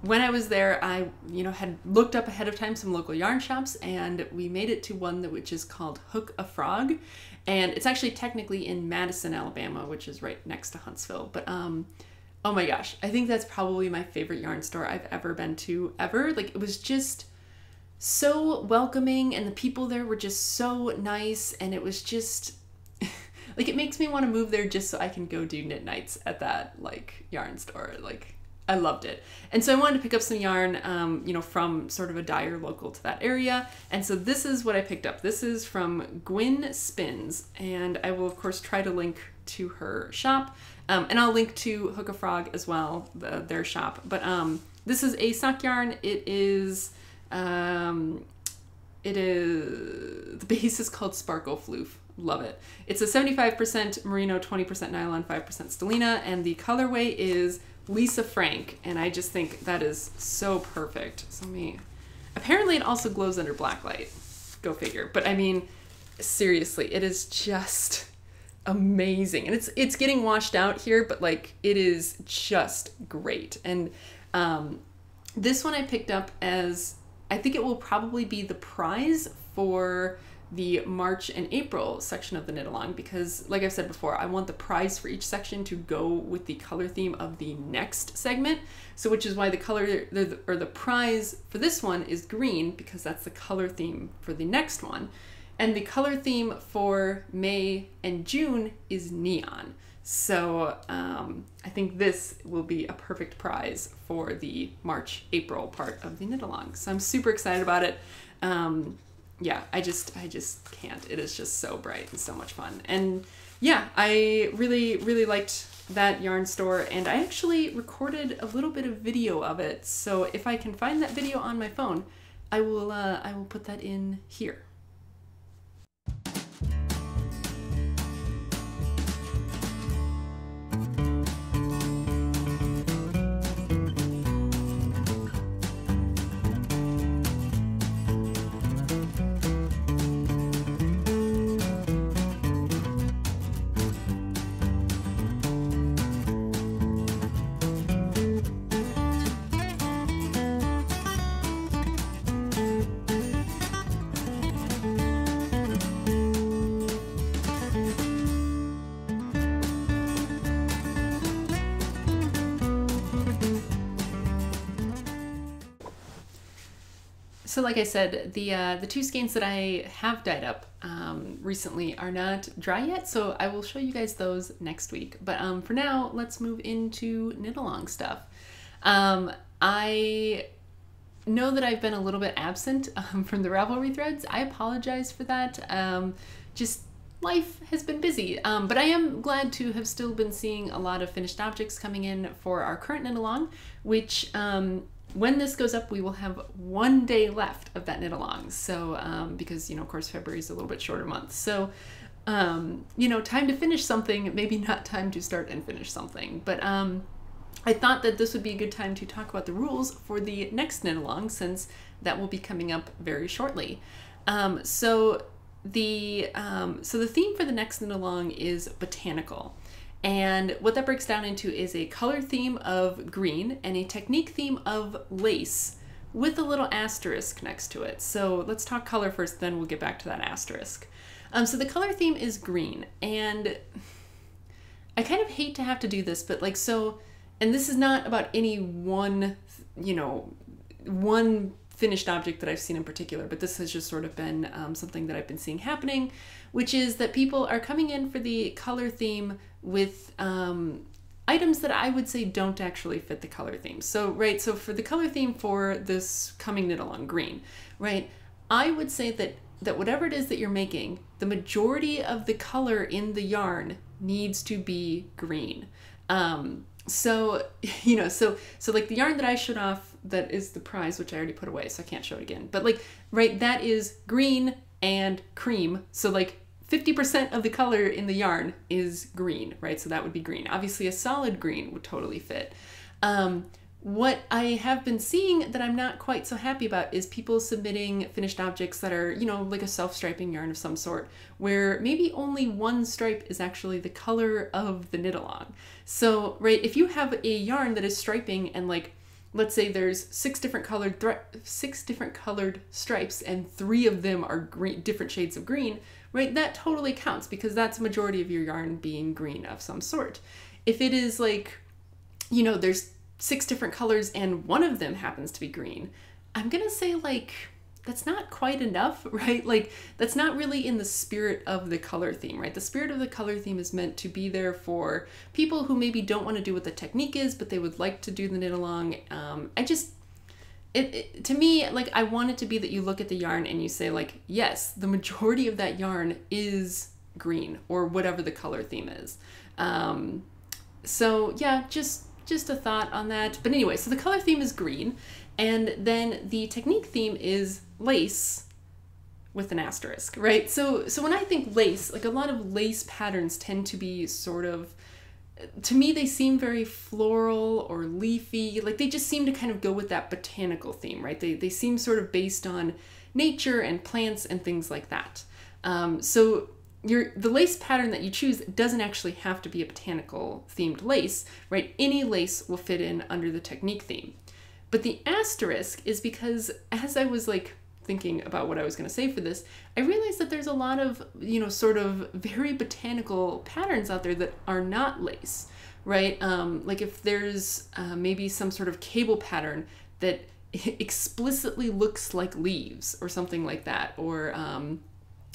When I was there, I had looked up ahead of time some local yarn shops, and we made it to one which is called Hook a Frog, and it's actually technically in Madison, Alabama, which is right next to Huntsville. But oh my gosh, I think that's probably my favorite yarn store I've ever been to ever. Like, it was just so welcoming, and the people there were just so nice, and it was just like, it makes me want to move there just so I can go do knit nights at that like yarn store. Like, I loved it. And so I wanted to pick up some yarn, from sort of a dyer local to that area. And so this is what I picked up. This is from Gwyn Spins, and I will of course try to link to her shop. And I'll link to Hook a Frog as well, their shop. But this is a sock yarn. The base is called Sparkle Floof. Love it. It's a 75% merino, 20% nylon, 5% stellina, and the colorway is Lisa Frank, and I just think that is so perfect. So apparently it also glows under black light. Go figure. But I mean, seriously, it is just amazing. And it's getting washed out here, but like, it is just great. And this one I picked up as, I think it will probably be the prize for the March and April section of the knit along, because like I've said before, I want the prize for each section to go with the color theme of the next segment. So which is why the prize for this one is green, because that's the color theme for the next one. And the color theme for May and June is neon. So I think this will be a perfect prize for the March-April part of the knit along. So I'm super excited about it. Yeah, I just can't. It is just so bright and so much fun. And yeah, I really, really liked that yarn store, and I actually recorded a little bit of video of it. So if I can find that video on my phone, I will put that in here. So like I said, the two skeins that I have dyed up recently are not dry yet, so I will show you guys those next week. But for now, let's move into knit along stuff. I know that I've been a little bit absent from the Ravelry threads. I apologize for that. Just life has been busy, but I am glad to have still been seeing a lot of finished objects coming in for our current knit along, which when this goes up, we will have 1 day left of that knit along. So, because, of course, February is a little bit shorter month. So, time to finish something, maybe not time to start and finish something. But I thought that this would be a good time to talk about the rules for the next knit along, since that will be coming up very shortly. So the theme for the next knit along is botanical. And what that breaks down into is a color theme of green and a technique theme of lace with a little asterisk next to it. So let's talk color first, then we'll get back to that asterisk. So the color theme is green, and I kind of hate to have to do this, but like, so, and this is not about any one, one finished object that I've seen in particular, but this has just sort of been something that I've been seeing happening, which is that people are coming in for the color theme with items that I would say don't actually fit the color theme. So, right, so for the color theme for this coming knit along green, right, I would say that whatever it is that you're making, the majority of the color in the yarn needs to be green. So like the yarn that I showed off, that is the prize, which I already put away, so I can't show it again. But like, right, that is green and cream. So like 50% of the color in the yarn is green, right? So that would be green. Obviously a solid green would totally fit. What I have been seeing that I'm not quite so happy about is people submitting finished objects that are, like a self-striping yarn of some sort, where maybe only one stripe is actually the color of the knit along. So, right, if you have a yarn that is striping and like, let's say there's six different colored stripes and 3 of them are green, different shades of green, right? That totally counts because that's a majority of your yarn being green of some sort. If it is like, there's 6 different colors and one of them happens to be green, I'm gonna say like, that's not quite enough, right? Like that's not really in the spirit of the color theme, right? The spirit of the color theme is meant to be there for people who maybe don't want to do what the technique is, but they would like to do the knit along. To me, like I want it to be that you look at the yarn and you say like, yes, the majority of that yarn is green or whatever the color theme is. So yeah, just a thought on that. But anyway, so the color theme is green, and then the technique theme is lace with an asterisk, right? So when I think lace, like a lot of lace patterns tend to be sort of, to me, they seem very floral or leafy. Like they just seem to kind of go with that botanical theme, right? They seem sort of based on nature and plants and things like that. So the lace pattern that you choose doesn't actually have to be a botanical themed lace, right? Any lace will fit in under the technique theme. But the asterisk is because as I was like thinking about what I was going to say for this, I realized that there's a lot of, sort of very botanical patterns out there that are not lace, right? Like if there's maybe some sort of cable pattern that explicitly looks like leaves or something like that, or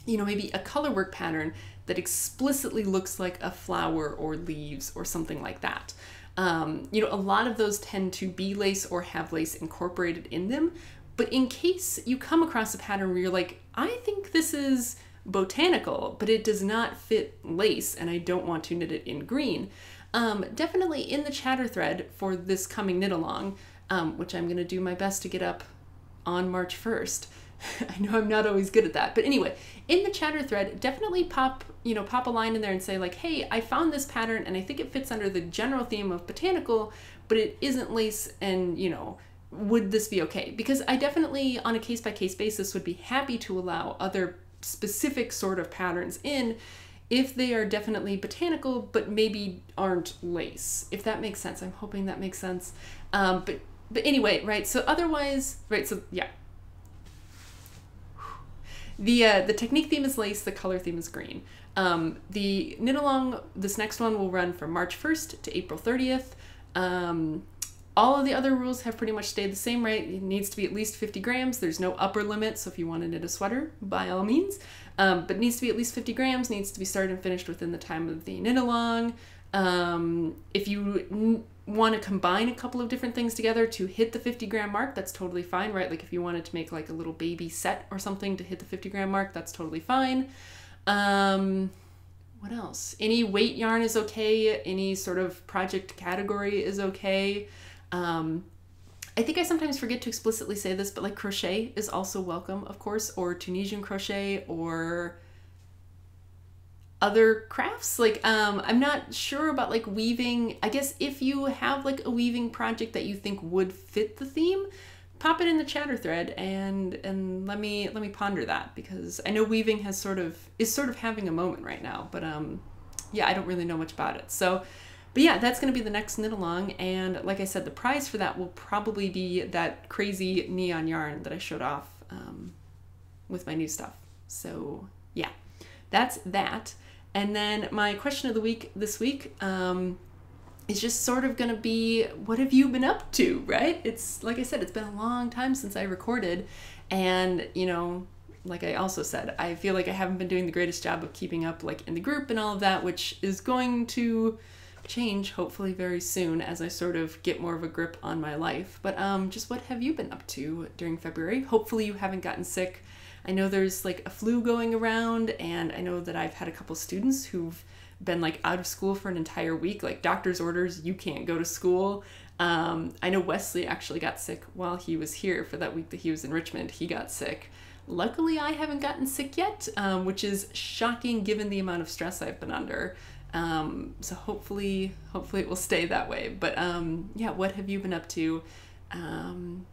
maybe a color work pattern that explicitly looks like a flower or leaves or something like that. A lot of those tend to be lace or have lace incorporated in them. But in case you come across a pattern where you're like, I think this is botanical, but it does not fit lace and I don't want to knit it in green, definitely in the chatter thread for this coming knit along, which I'm going to do my best to get up on March 1st. I know I'm not always good at that, but anyway, in the chatter thread, definitely pop a line in there and say like, hey, I found this pattern and I think it fits under the general theme of botanical, but it isn't lace, and would this be okay? Because I definitely, on a case-by-case basis, would be happy to allow other specific sort of patterns in if they are definitely botanical, but maybe aren't lace, if that makes sense. I'm hoping that makes sense. But anyway, right, so otherwise, right, so yeah. The technique theme is lace, the color theme is green. The knit along, this next one will run from March 1st to April 30th. All of the other rules have pretty much stayed the same, right? It needs to be at least 50 grams. There's no upper limit, so if you want to knit a sweater, by all means. But it needs to be at least 50 grams, needs to be started and finished within the time of the knit along. If you want to combine a couple of different things together to hit the 50-gram mark, that's totally fine, right? Like if you wanted to make like a little baby set or something to hit the 50-gram mark, that's totally fine. What else? Any weight yarn is okay. Any sort of project category is okay. I think I sometimes forget to explicitly say this, but like crochet is also welcome, of course, or Tunisian crochet or other crafts. Like, I'm not sure about like weaving. I guess if you have like a weaving project that you think would fit the theme, pop it in the chatter thread and let me ponder that, because I know weaving is sort of having a moment right now, but yeah, I don't really know much about it. So But yeah, that's going to be the next knit along. And like I said, the prize for that will probably be that crazy neon yarn that I showed off with my new stuff. So yeah, that's that. And then my question of the week this week is just sort of going to be, what have you been up to, right? It's like I said, it's been a long time since I recorded. And, you know, like I also said, I feel like I haven't been doing the greatest job of keeping up like in the group and all of that, which is going to change hopefully very soon as I sort of get more of a grip on my life. But just what have you been up to during February? Hopefully you haven't gotten sick. I know there's like a flu going around, and I know that I've had a couple students who've been like out of school for an entire week, like doctor's orders, you can't go to school. I know Wesley actually got sick while he was here for that week that he was in Richmond. He got sick. Luckily, I haven't gotten sick yet, which is shocking given the amount of stress I've been under. So hopefully it will stay that way. But yeah, what have you been up to? And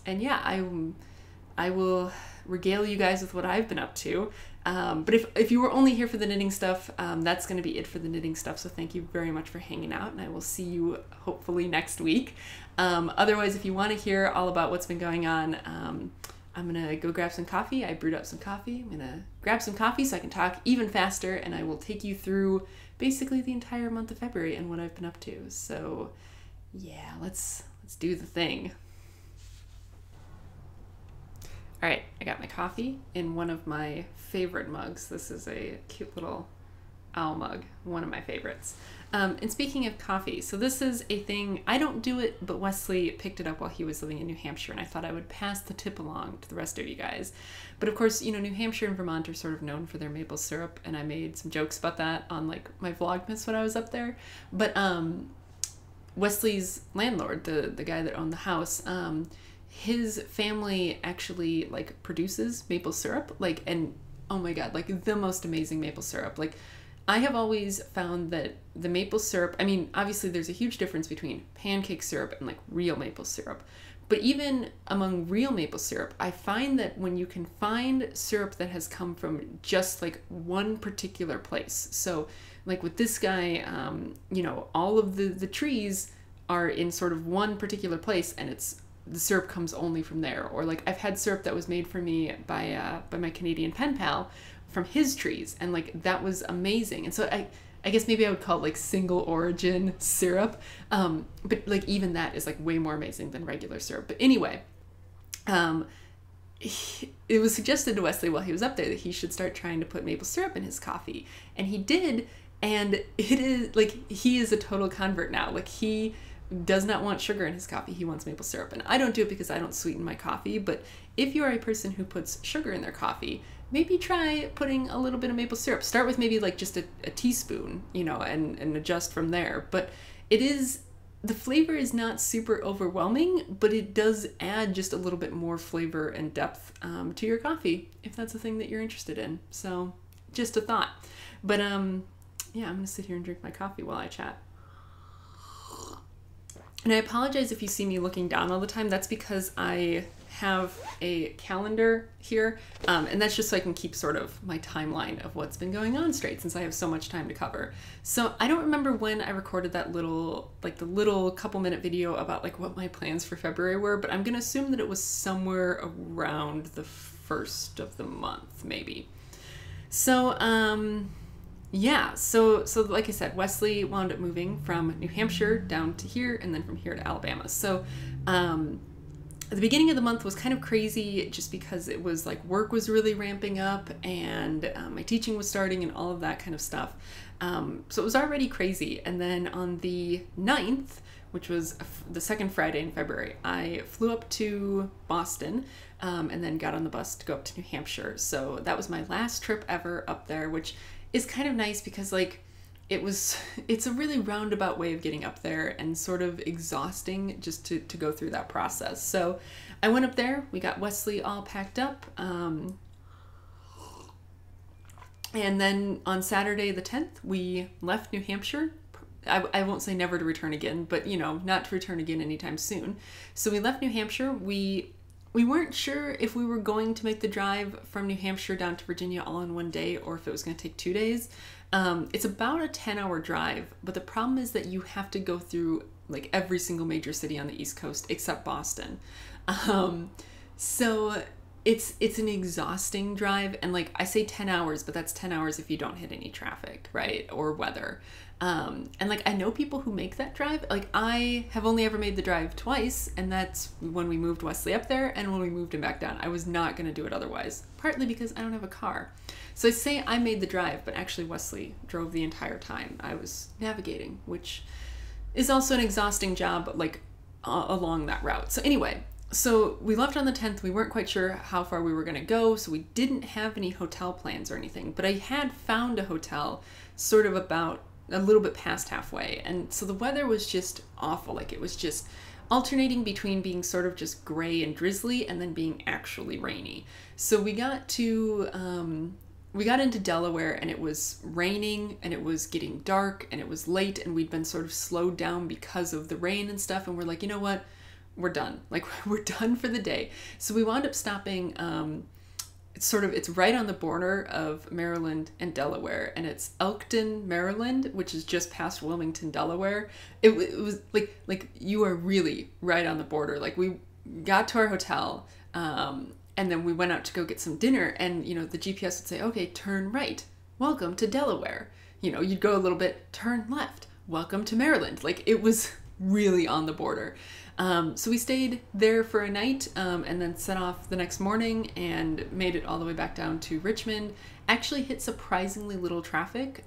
yeah, I will regale you guys with what I've been up to. But if you were only here for the knitting stuff, that's going to be it for the knitting stuff. So thank you very much for hanging out, and I will see you hopefully next week. Otherwise, if you want to hear all about what's been going on, I'm going to go grab some coffee. I brewed up some coffee. I'm going to grab some coffee so I can talk even faster, and I will take you through basically the entire month of February and what I've been up to. So yeah, let's do the thing. All right, I got my coffee in one of my favorite mugs. This is a cute little owl mug, one of my favorites. And speaking of coffee, so this is a thing, I don't do it, but Wesley picked it up while he was living in New Hampshire, and I thought I would pass the tip along to the rest of you guys. But of course, you know, New Hampshire and Vermont are sort of known for their maple syrup, and I made some jokes about that on like my Vlogmas when I was up there. But Wesley's landlord, the guy that owned the house, his family actually like produces maple syrup, like, and oh my god, like the most amazing maple syrup. Like, I have always found that the maple syrup, I mean, obviously there's a huge difference between pancake syrup and like real maple syrup, but even among real maple syrup, I find that when you can find syrup that has come from just like one particular place, so like with this guy, you know, all of the trees are in sort of one particular place, and the syrup comes only from there. Or like I've had syrup that was made for me by my Canadian pen pal from his trees, and like that was amazing. And so I guess maybe I would call it like single origin syrup, but like even that is like way more amazing than regular syrup. But anyway, it was suggested to Wesley while he was up there that he should start trying to put maple syrup in his coffee, and he did. And it is like, he is a total convert now. Like, he does not want sugar in his coffee, he wants maple syrup. And I don't do it because I don't sweeten my coffee, but if you are a person who puts sugar in their coffee, maybe try putting a little bit of maple syrup. Start with maybe like just a teaspoon, you know, and adjust from there. But the flavor is not super overwhelming, but it does add just a little bit more flavor and depth to your coffee, if that's a thing that you're interested in. So just a thought. But yeah, I'm gonna sit here and drink my coffee while I chat. And I apologize if you see me looking down all the time. That's because I have a calendar here, and that's just so I can keep sort of my timeline of what's been going on straight, since I have so much time to cover. So I don't remember when I recorded that little, like the little couple minute video about like what my plans for February were, but I'm gonna assume that it was somewhere around the 1st of the month, maybe. So yeah, so like I said, Wesley wound up moving from New Hampshire down to here, and then from here to Alabama. So the beginning of the month was kind of crazy, just because it was like work was really ramping up, and my teaching was starting and all of that kind of stuff. So it was already crazy. And then on the 9th, which was the second Friday in February, I flew up to Boston, and then got on the bus to go up to New Hampshire. So that was my last trip ever up there, which is kind of nice because like it's a really roundabout way of getting up there, and sort of exhausting just to go through that process. So I went up there, we got Wesley all packed up, and then on Saturday the 10th, we left New Hampshire. I won't say never to return again, but you know, not to return again anytime soon. So we left New Hampshire. We we weren't sure if we were going to make the drive from New Hampshire down to Virginia all in one day or if it was going to take 2 days. It's about a 10-hour drive, but the problem is that you have to go through like every single major city on the East Coast except Boston. So it's an exhausting drive, and like I say 10 hours, but that's 10 hours if you don't hit any traffic, right? Or weather. And like I know people who make that drive. Like I have only ever made the drive twice, and that's when we moved Wesley up there and when we moved him back down. I was not going to do it otherwise, partly because I don't have a car. So I say I made the drive, but actually Wesley drove the entire time. I was navigating, which is also an exhausting job, like along that route. So anyway, so we left on the 10th. We weren't quite sure how far we were going to go, so we didn't have any hotel plans or anything, but I had found a hotel sort of about a little bit past halfway. And so the weather was just awful. Like it was just alternating between being sort of just gray and drizzly and then being actually rainy. So we got into Delaware, and it was raining and it was getting dark and it was late, and we'd been sort of slowed down because of the rain and stuff. And we're like, you know what? We're done. Like we're done for the day. So we wound up stopping, it's right on the border of Maryland and Delaware, and it's Elkton, Maryland, which is just past Wilmington, Delaware. It was like you are really right on the border. Like we got to our hotel, and then we went out to go get some dinner, and you know the GPS would say, okay, turn right, welcome to Delaware. You know, you'd go a little bit, turn left, welcome to Maryland. Like it was really on the border. So we stayed there for a night, and then set off the next morning and made it all the way back down to Richmond. Actually hit surprisingly little traffic,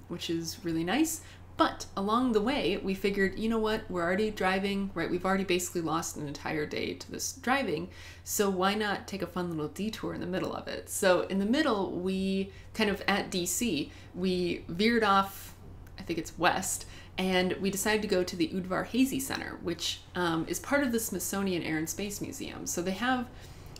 which is really nice. But along the way, we figured, you know what, we're already driving, right? We've already basically lost an entire day to this driving. So why not take a fun little detour in the middle of it? So in the middle, we kind of at DC, we veered off, I think it's west, and we decided to go to the Udvar-Hazy Center, which is part of the Smithsonian Air and Space Museum. So they have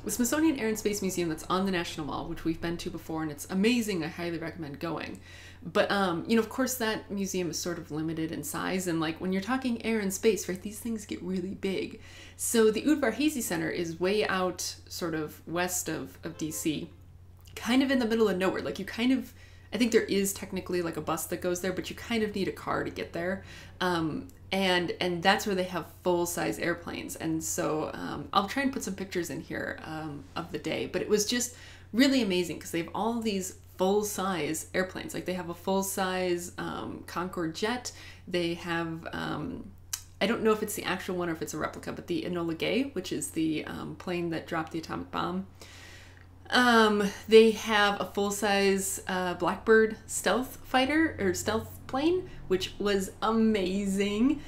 the Smithsonian Air and Space Museum that's on the National Mall, which we've been to before, and it's amazing. I highly recommend going. But, you know, of course, that museum is sort of limited in size, and like when you're talking air and space, right, these things get really big. So the Udvar-Hazy Center is way out sort of west of DC, kind of in the middle of nowhere. Like you kind of, I think there is technically like a bus that goes there, but you kind of need a car to get there. And that's where they have full-size airplanes. And so I'll try and put some pictures in here of the day, but it was just really amazing because they have all these full-size airplanes. Like they have a full-size Concorde jet. They have, I don't know if it's the actual one or if it's a replica, but the Enola Gay, which is the plane that dropped the atomic bomb. They have a full-size Blackbird stealth fighter or stealth plane, which was amazing.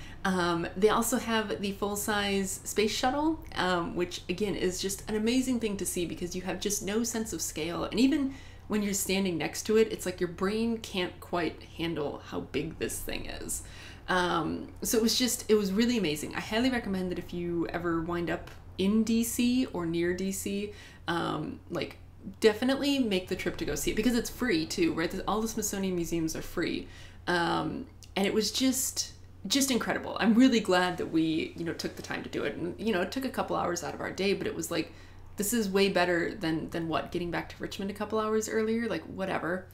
They also have the full-size space shuttle, which again is just an amazing thing to see because you have just no sense of scale. And even when you're standing next to it, it's like your brain can't quite handle how big this thing is. So it was really amazing. I highly recommend that if you ever wind up in DC or near DC, like definitely make the trip to go see it because it's free too, right? All the Smithsonian museums are free. And it was just incredible. I'm really glad that we, you know, took the time to do it. And, you know, it took a couple hours out of our day, but it was like, this is way better than what, getting back to Richmond a couple hours earlier, like whatever.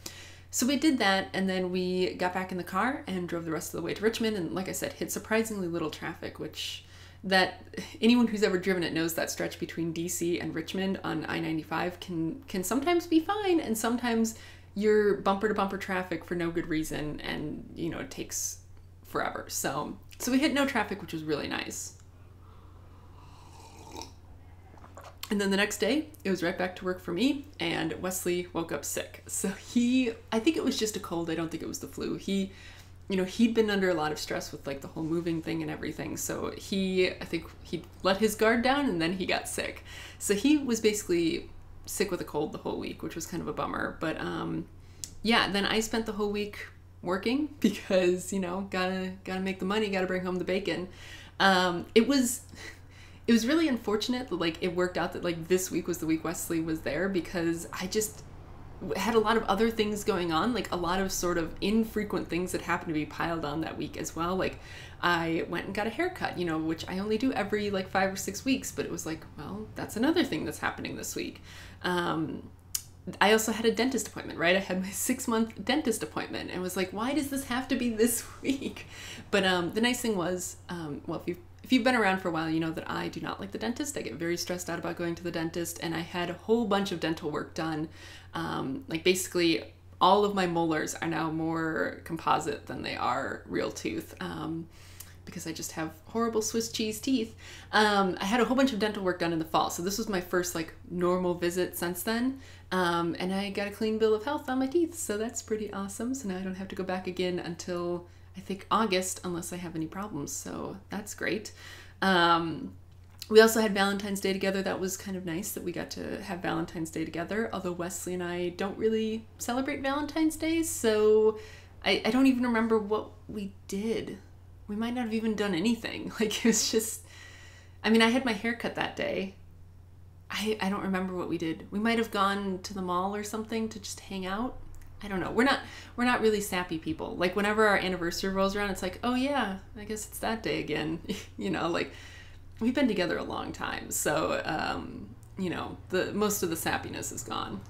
So we did that, and then we got back in the car and drove the rest of the way to Richmond. And like I said, hit surprisingly little traffic, which that anyone who's ever driven it knows that stretch between DC and Richmond on I-95 can sometimes be fine, and sometimes you're bumper to bumper traffic for no good reason, and you know it takes forever. So we hit no traffic, which was really nice. And then the next day, it was right back to work for me, and Wesley woke up sick. So I think it was just a cold. I don't think it was the flu. He'd been under a lot of stress with like the whole moving thing and everything. So I think he let his guard down, and then he got sick. So he was basically sick with a cold the whole week, which was kind of a bummer. But yeah, then I spent the whole week working because, you know, gotta make the money, gotta bring home the bacon. It was really unfortunate that like it worked out that like this week was the week Wesley was there, because had a lot of other things going on, like a lot of sort of infrequent things that happened to be piled on that week as well. Like I went and got a haircut, you know, which I only do every like 5 or 6 weeks, but it was like, well, that's another thing that's happening this week. I also had a dentist appointment, right? I had my 6-month dentist appointment and was like, why does this have to be this week? But the nice thing was, well, if you've been around for a while, you know that I do not like the dentist. I get very stressed out about going to the dentist, and I had a whole bunch of dental work done. Like basically all of my molars are now more composite than they are real tooth. Because I just have horrible Swiss cheese teeth. I had a whole bunch of dental work done in the fall. So this was my first like normal visit since then. And I got a clean bill of health on my teeth. So that's pretty awesome. So now I don't have to go back again until I think August, unless I have any problems. So that's great. We also had Valentine's Day together. That was kind of nice that we got to have Valentine's Day together. Although Wesley and I don't really celebrate Valentine's Day. So I don't even remember what we did. We might not have even done anything. Like it was just, I mean, I had my hair cut that day. I don't remember what we did. We might have gone to the mall or something to just hang out. I don't know. We're not really sappy people. Like whenever our anniversary rolls around, it's like, oh yeah, I guess it's that day again. You know, like we've been together a long time. So, you know, most of the sappiness is gone.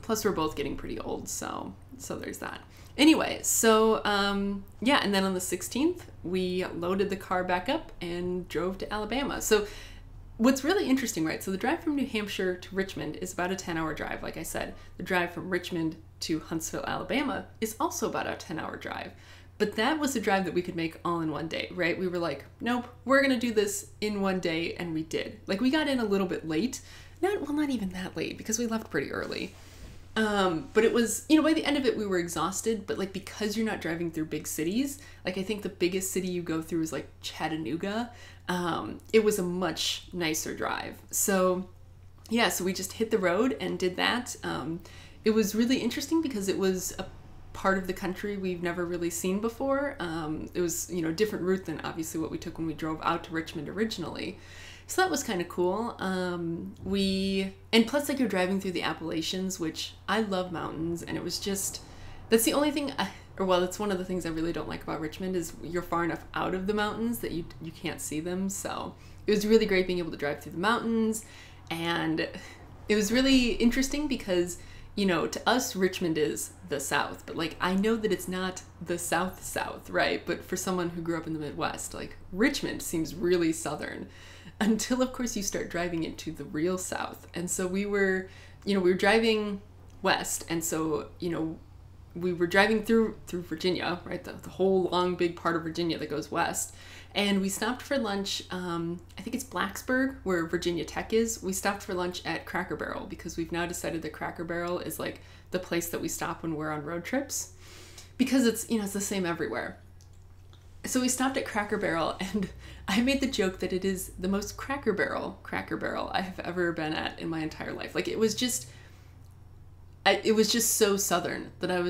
Plus we're both getting pretty old. So there's that. Anyway, so yeah, and then on the 16th, we loaded the car back up and drove to Alabama. So what's really interesting, right? So the drive from New Hampshire to Richmond is about a 10-hour drive, like I said. The drive from Richmond to Huntsville, Alabama is also about a 10-hour drive. But that was a drive that we could make all in one day, right? We were like, nope, we're going to do this in one day, and we did. Like we got in a little bit late. Not even that late because we left pretty early. But it was, you know, by the end of it, we were exhausted, but like, because you're not driving through big cities, like I think the biggest city you go through is like Chattanooga. It was a much nicer drive. So yeah, so we just hit the road and did that. It was really interesting because it was a part of the country we've never really seen before. It was, you know, a different route than obviously what we took when we drove out to Richmond originally. So that was kind of cool. And plus like you're driving through the Appalachians, which I love mountains, and it was just, that's the only thing, it's one of the things I really don't like about Richmond is you're far enough out of the mountains that you can't see them. So it was really great being able to drive through the mountains, and it was really interesting because, you know, to us, Richmond is the South, but like, I know that it's not the South, right? But for someone who grew up in the Midwest, like Richmond seems really Southern. Until, of course, you start driving into the real South. And so we were driving west. And so, you know, we were driving through Virginia, right? The whole long, big part of Virginia that goes west. And we stopped for lunch. I think it's Blacksburg, where Virginia Tech is. We stopped for lunch at Cracker Barrel because we've now decided that Cracker Barrel is like the place that we stop when we're on road trips. Because it's, you know, it's the same everywhere. So we stopped at Cracker Barrel, and I made the joke that it is the most Cracker Barrel I have ever been at in my entire life. Like it was just so Southern that I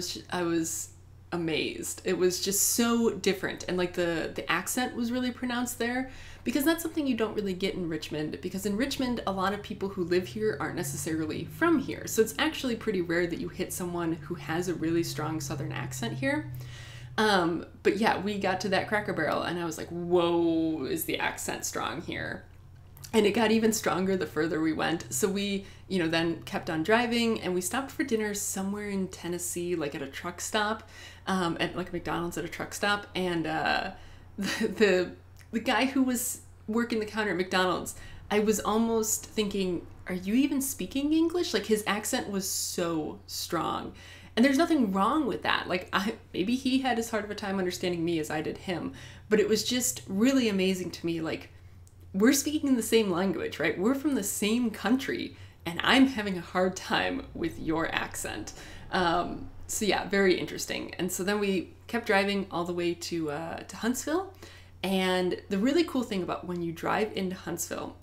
was amazed. It was just so different, and like the accent was really pronounced there, because that's something you don't really get in Richmond, because in Richmond a lot of people who live here aren't necessarily from here. So it's actually pretty rare that you hit someone who has a really strong Southern accent here. But yeah, we got to that Cracker Barrel and I was like, whoa, is the accent strong here? And it got even stronger the further we went. So we, you know, then kept on driving, and we stopped for dinner somewhere in Tennessee, like at a truck stop, at like a McDonald's at a truck stop. And, the guy who was working the counter at McDonald's, I was almost thinking, are you even speaking English? Like his accent was so strong. And there's nothing wrong with that. Like maybe he had as hard of a time understanding me as I did him, but it was just really amazing to me. Like we're speaking the same language, right? We're from the same country, and I'm having a hard time with your accent. So yeah, very interesting. And so then we kept driving all the way to Huntsville. And the really cool thing about when you drive into Huntsville,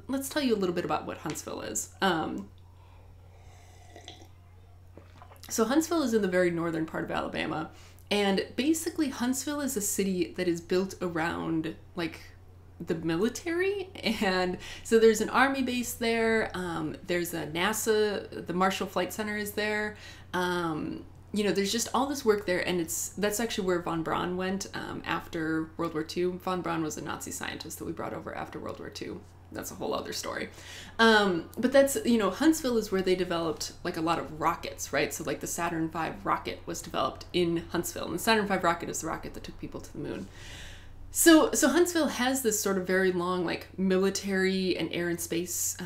let's tell you a little bit about what Huntsville is. So Huntsville is in the very northern part of Alabama, and basically Huntsville is a city that is built around like the military. And so there's an Army base there. There's a NASA, the Marshall Flight Center is there. You know, there's just all this work there, and that's actually where von Braun went after World War II. Von Braun was a Nazi scientist that we brought over after World War II. That's a whole other story. But that's, you know, Huntsville is where they developed like a lot of rockets, right? So like the Saturn V rocket was developed in Huntsville, and the Saturn V rocket is the rocket that took people to the moon. So Huntsville has this sort of very long like military and air and space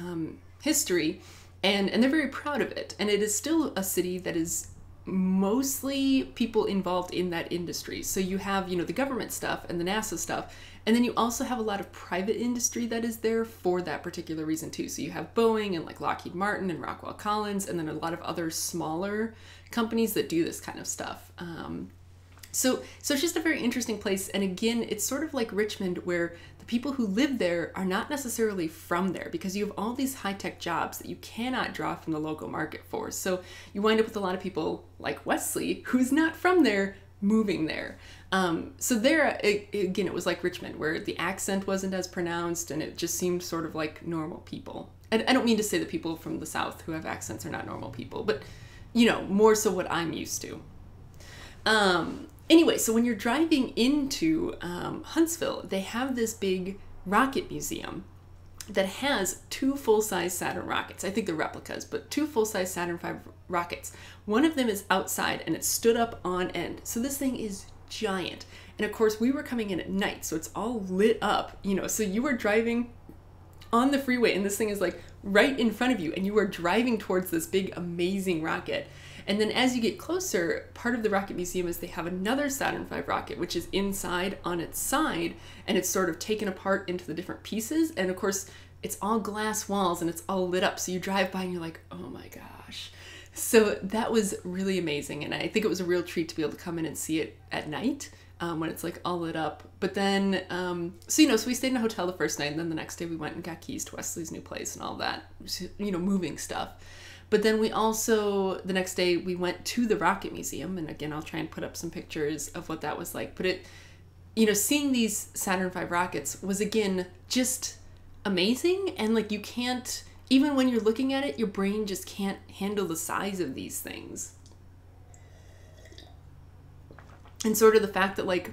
history, and they're very proud of it. And it is still a city that is mostly people involved in that industry. So you have, you know, the government stuff and the NASA stuff, and then you also have a lot of private industry that is there for that particular reason too. So you have Boeing and like Lockheed Martin and Rockwell Collins, and then a lot of other smaller companies that do this kind of stuff. So it's just a very interesting place. And again, it's sort of like Richmond, where the people who live there are not necessarily from there, because you have all these high-tech jobs that you cannot draw from the local market for. So you wind up with a lot of people like Wesley, who's not from there, moving there. So there, again, it was like Richmond, where the accent wasn't as pronounced, and it just seemed sort of like normal people. And I don't mean to say that people from the South who have accents are not normal people, but, you know, more so what I'm used to. Anyway, so when you're driving into Huntsville, they have this big rocket museum that has 2 full-size Saturn rockets. I think they're replicas, but 2 full-size Saturn V rockets. One of them is outside, and it's stood up on end. So this thing is giant. And of course, we were coming in at night, so it's all lit up, you know, so you were driving on the freeway, and this thing is like right in front of you, and you are driving towards this big, amazing rocket. And then as you get closer, part of the rocket museum is they have another Saturn V rocket, which is inside on its side, and it's sort of taken apart into the different pieces. And of course, it's all glass walls and it's all lit up. So you drive by and you're like, oh my gosh. So that was really amazing. And I think it was a real treat to be able to come in and see it at night when it's like all lit up. But then, so, you know, so we stayed in a hotel the first night, and then the next day we went and got keys to Wesley's new place and all that, you know, moving stuff. But then we also, the next day, we went to the Rocket Museum. And again, I'll try and put up some pictures of what that was like. But it, you know, seeing these Saturn V rockets was, again, just amazing. And like, you can't, even when you're looking at it, your brain just can't handle the size of these things. And sort of the fact that like,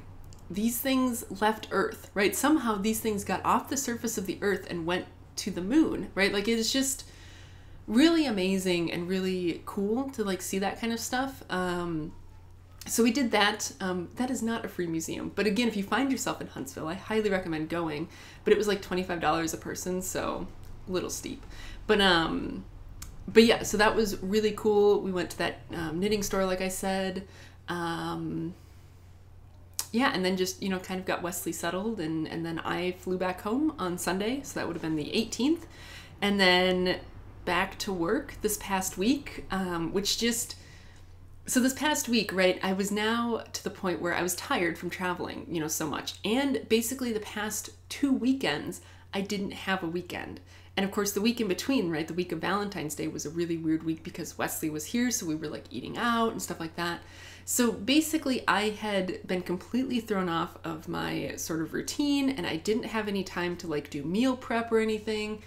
these things left Earth, right? Somehow these things got off the surface of the Earth and went to the moon, right? Like, it's just really amazing and really cool to like see that kind of stuff. So we did that. That is not a free museum, but again, if you find yourself in Huntsville, I highly recommend going. But it was like $25 a person, so a little steep. But yeah, so that was really cool. We went to that knitting store, like I said. Yeah, and then just, you know, kind of got Wesley settled, and then I flew back home on Sunday, so that would have been the 18th. And then back to work this past week, which just, so this past week, right, I was now to the point where I was tired from traveling, you know, so much. And basically the past 2 weekends, I didn't have a weekend. And of course the week in between, right, the week of Valentine's Day was a really weird week because Wesley was here, so we were like eating out and stuff like that. So basically I had been completely thrown off of my sort of routine, and I didn't have any time to like do meal prep or anything.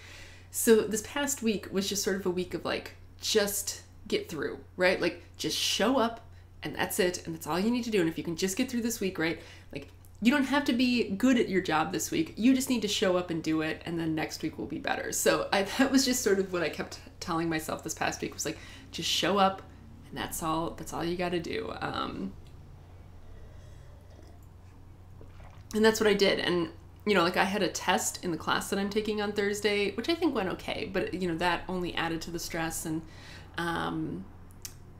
So this past week was just sort of a week of like, just get through, right? Like, just show up and that's it. And that's all you need to do. And if you can just get through this week, right? Like, you don't have to be good at your job this week. You just need to show up and do it. And then next week will be better. So that was just sort of what I kept telling myself this past week, was like, just show up and that's all you got to do. And that's what I did. And you know, like I had a test in the class that I'm taking on Thursday, which I think went okay, but you know, that only added to the stress. And,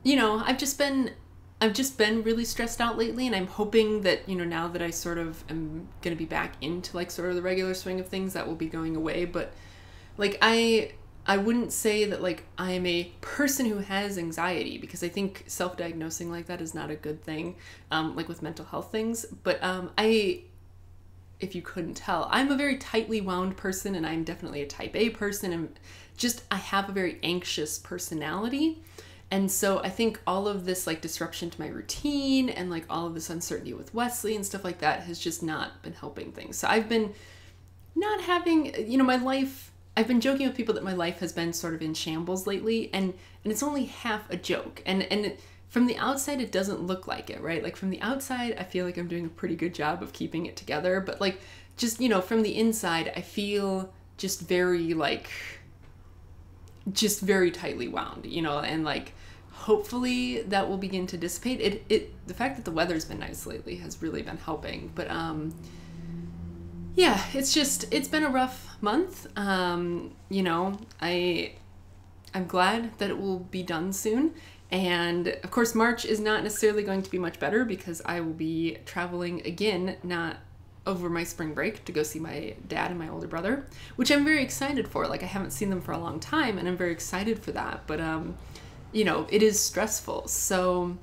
you know, I've just been really stressed out lately, and I'm hoping that, you know, now that I sort of am going to be back into like sort of the regular swing of things, that will be going away. But like, I wouldn't say that like I am a person who has anxiety, because I think self-diagnosing like that is not a good thing, like with mental health things. But, if you couldn't tell, I'm a very tightly wound person, and I'm definitely a type A person, and just, I have a very anxious personality. And so I think all of this like disruption to my routine and like all of this uncertainty with Wesley and stuff like that has just not been helping things. So I've been not having, my life, I've been joking with people that my life has been sort of in shambles lately, and it's only half a joke. And from the outside, it doesn't look like it, right? Like from the outside, I feel like I'm doing a pretty good job of keeping it together, but like just, from the inside, I feel just very just very tightly wound, and like hopefully that will begin to dissipate. The fact that the weather's been nice lately has really been helping, but yeah, it's been a rough month. I'm glad that it will be done soon. And of course, March is not necessarily going to be much better because I will be traveling again, not over my spring break, to go see my dad and my older brother, which I'm very excited for. Like, I haven't seen them for a long time, and I'm very excited for that. But, it is stressful. So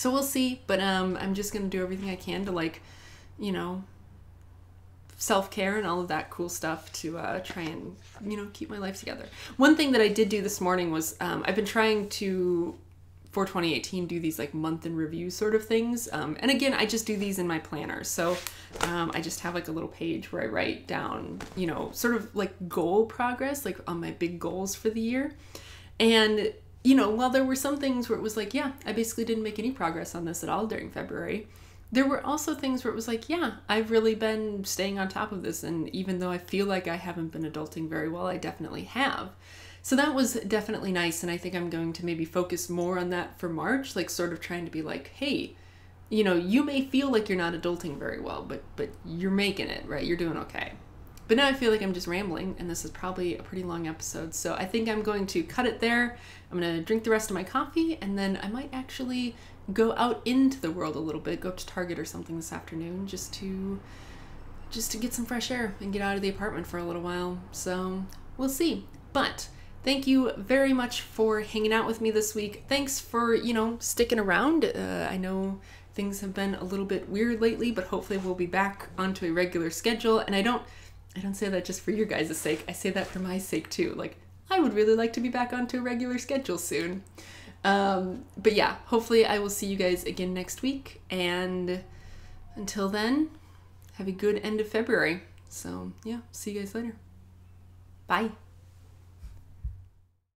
we'll see. But I'm just going to do everything I can to, self-care and all of that cool stuff to try and, keep my life together. One thing that I did do this morning was I've been trying to, for 2018, do these like month in review sort of things. And again, I just do these in my planner. So I just have like a little page where I write down, sort of like goal progress, like on my big goals for the year. And, while there were some things where it was like, yeah, I basically didn't make any progress on this at all during February, there were also things where it was like, yeah, I've really been staying on top of this. And even though I feel like I haven't been adulting very well, I definitely have. So that was definitely nice. And I think I'm going to maybe focus more on that for March, like sort of trying to be like, hey, you may feel like you're not adulting very well, but you're making it, right? You're doing okay. But now I feel like I'm just rambling, and this is probably a pretty long episode. So I think I'm going to cut it there. I'm going to drink the rest of my coffee, and then I might actually go out into the world a little bit, go up to Target or something this afternoon just to get some fresh air and get out of the apartment for a little while. So we'll see. But thank you very much for hanging out with me this week. Thanks for, sticking around. I know things have been a little bit weird lately, but hopefully we'll be back onto a regular schedule. And I don't say that just for your guys' sake. I say that for my sake too. Like, I would really like to be back onto a regular schedule soon. But yeah, hopefully I will see you guys again next week. And until then, have a good end of February. So yeah, see you guys later. Bye.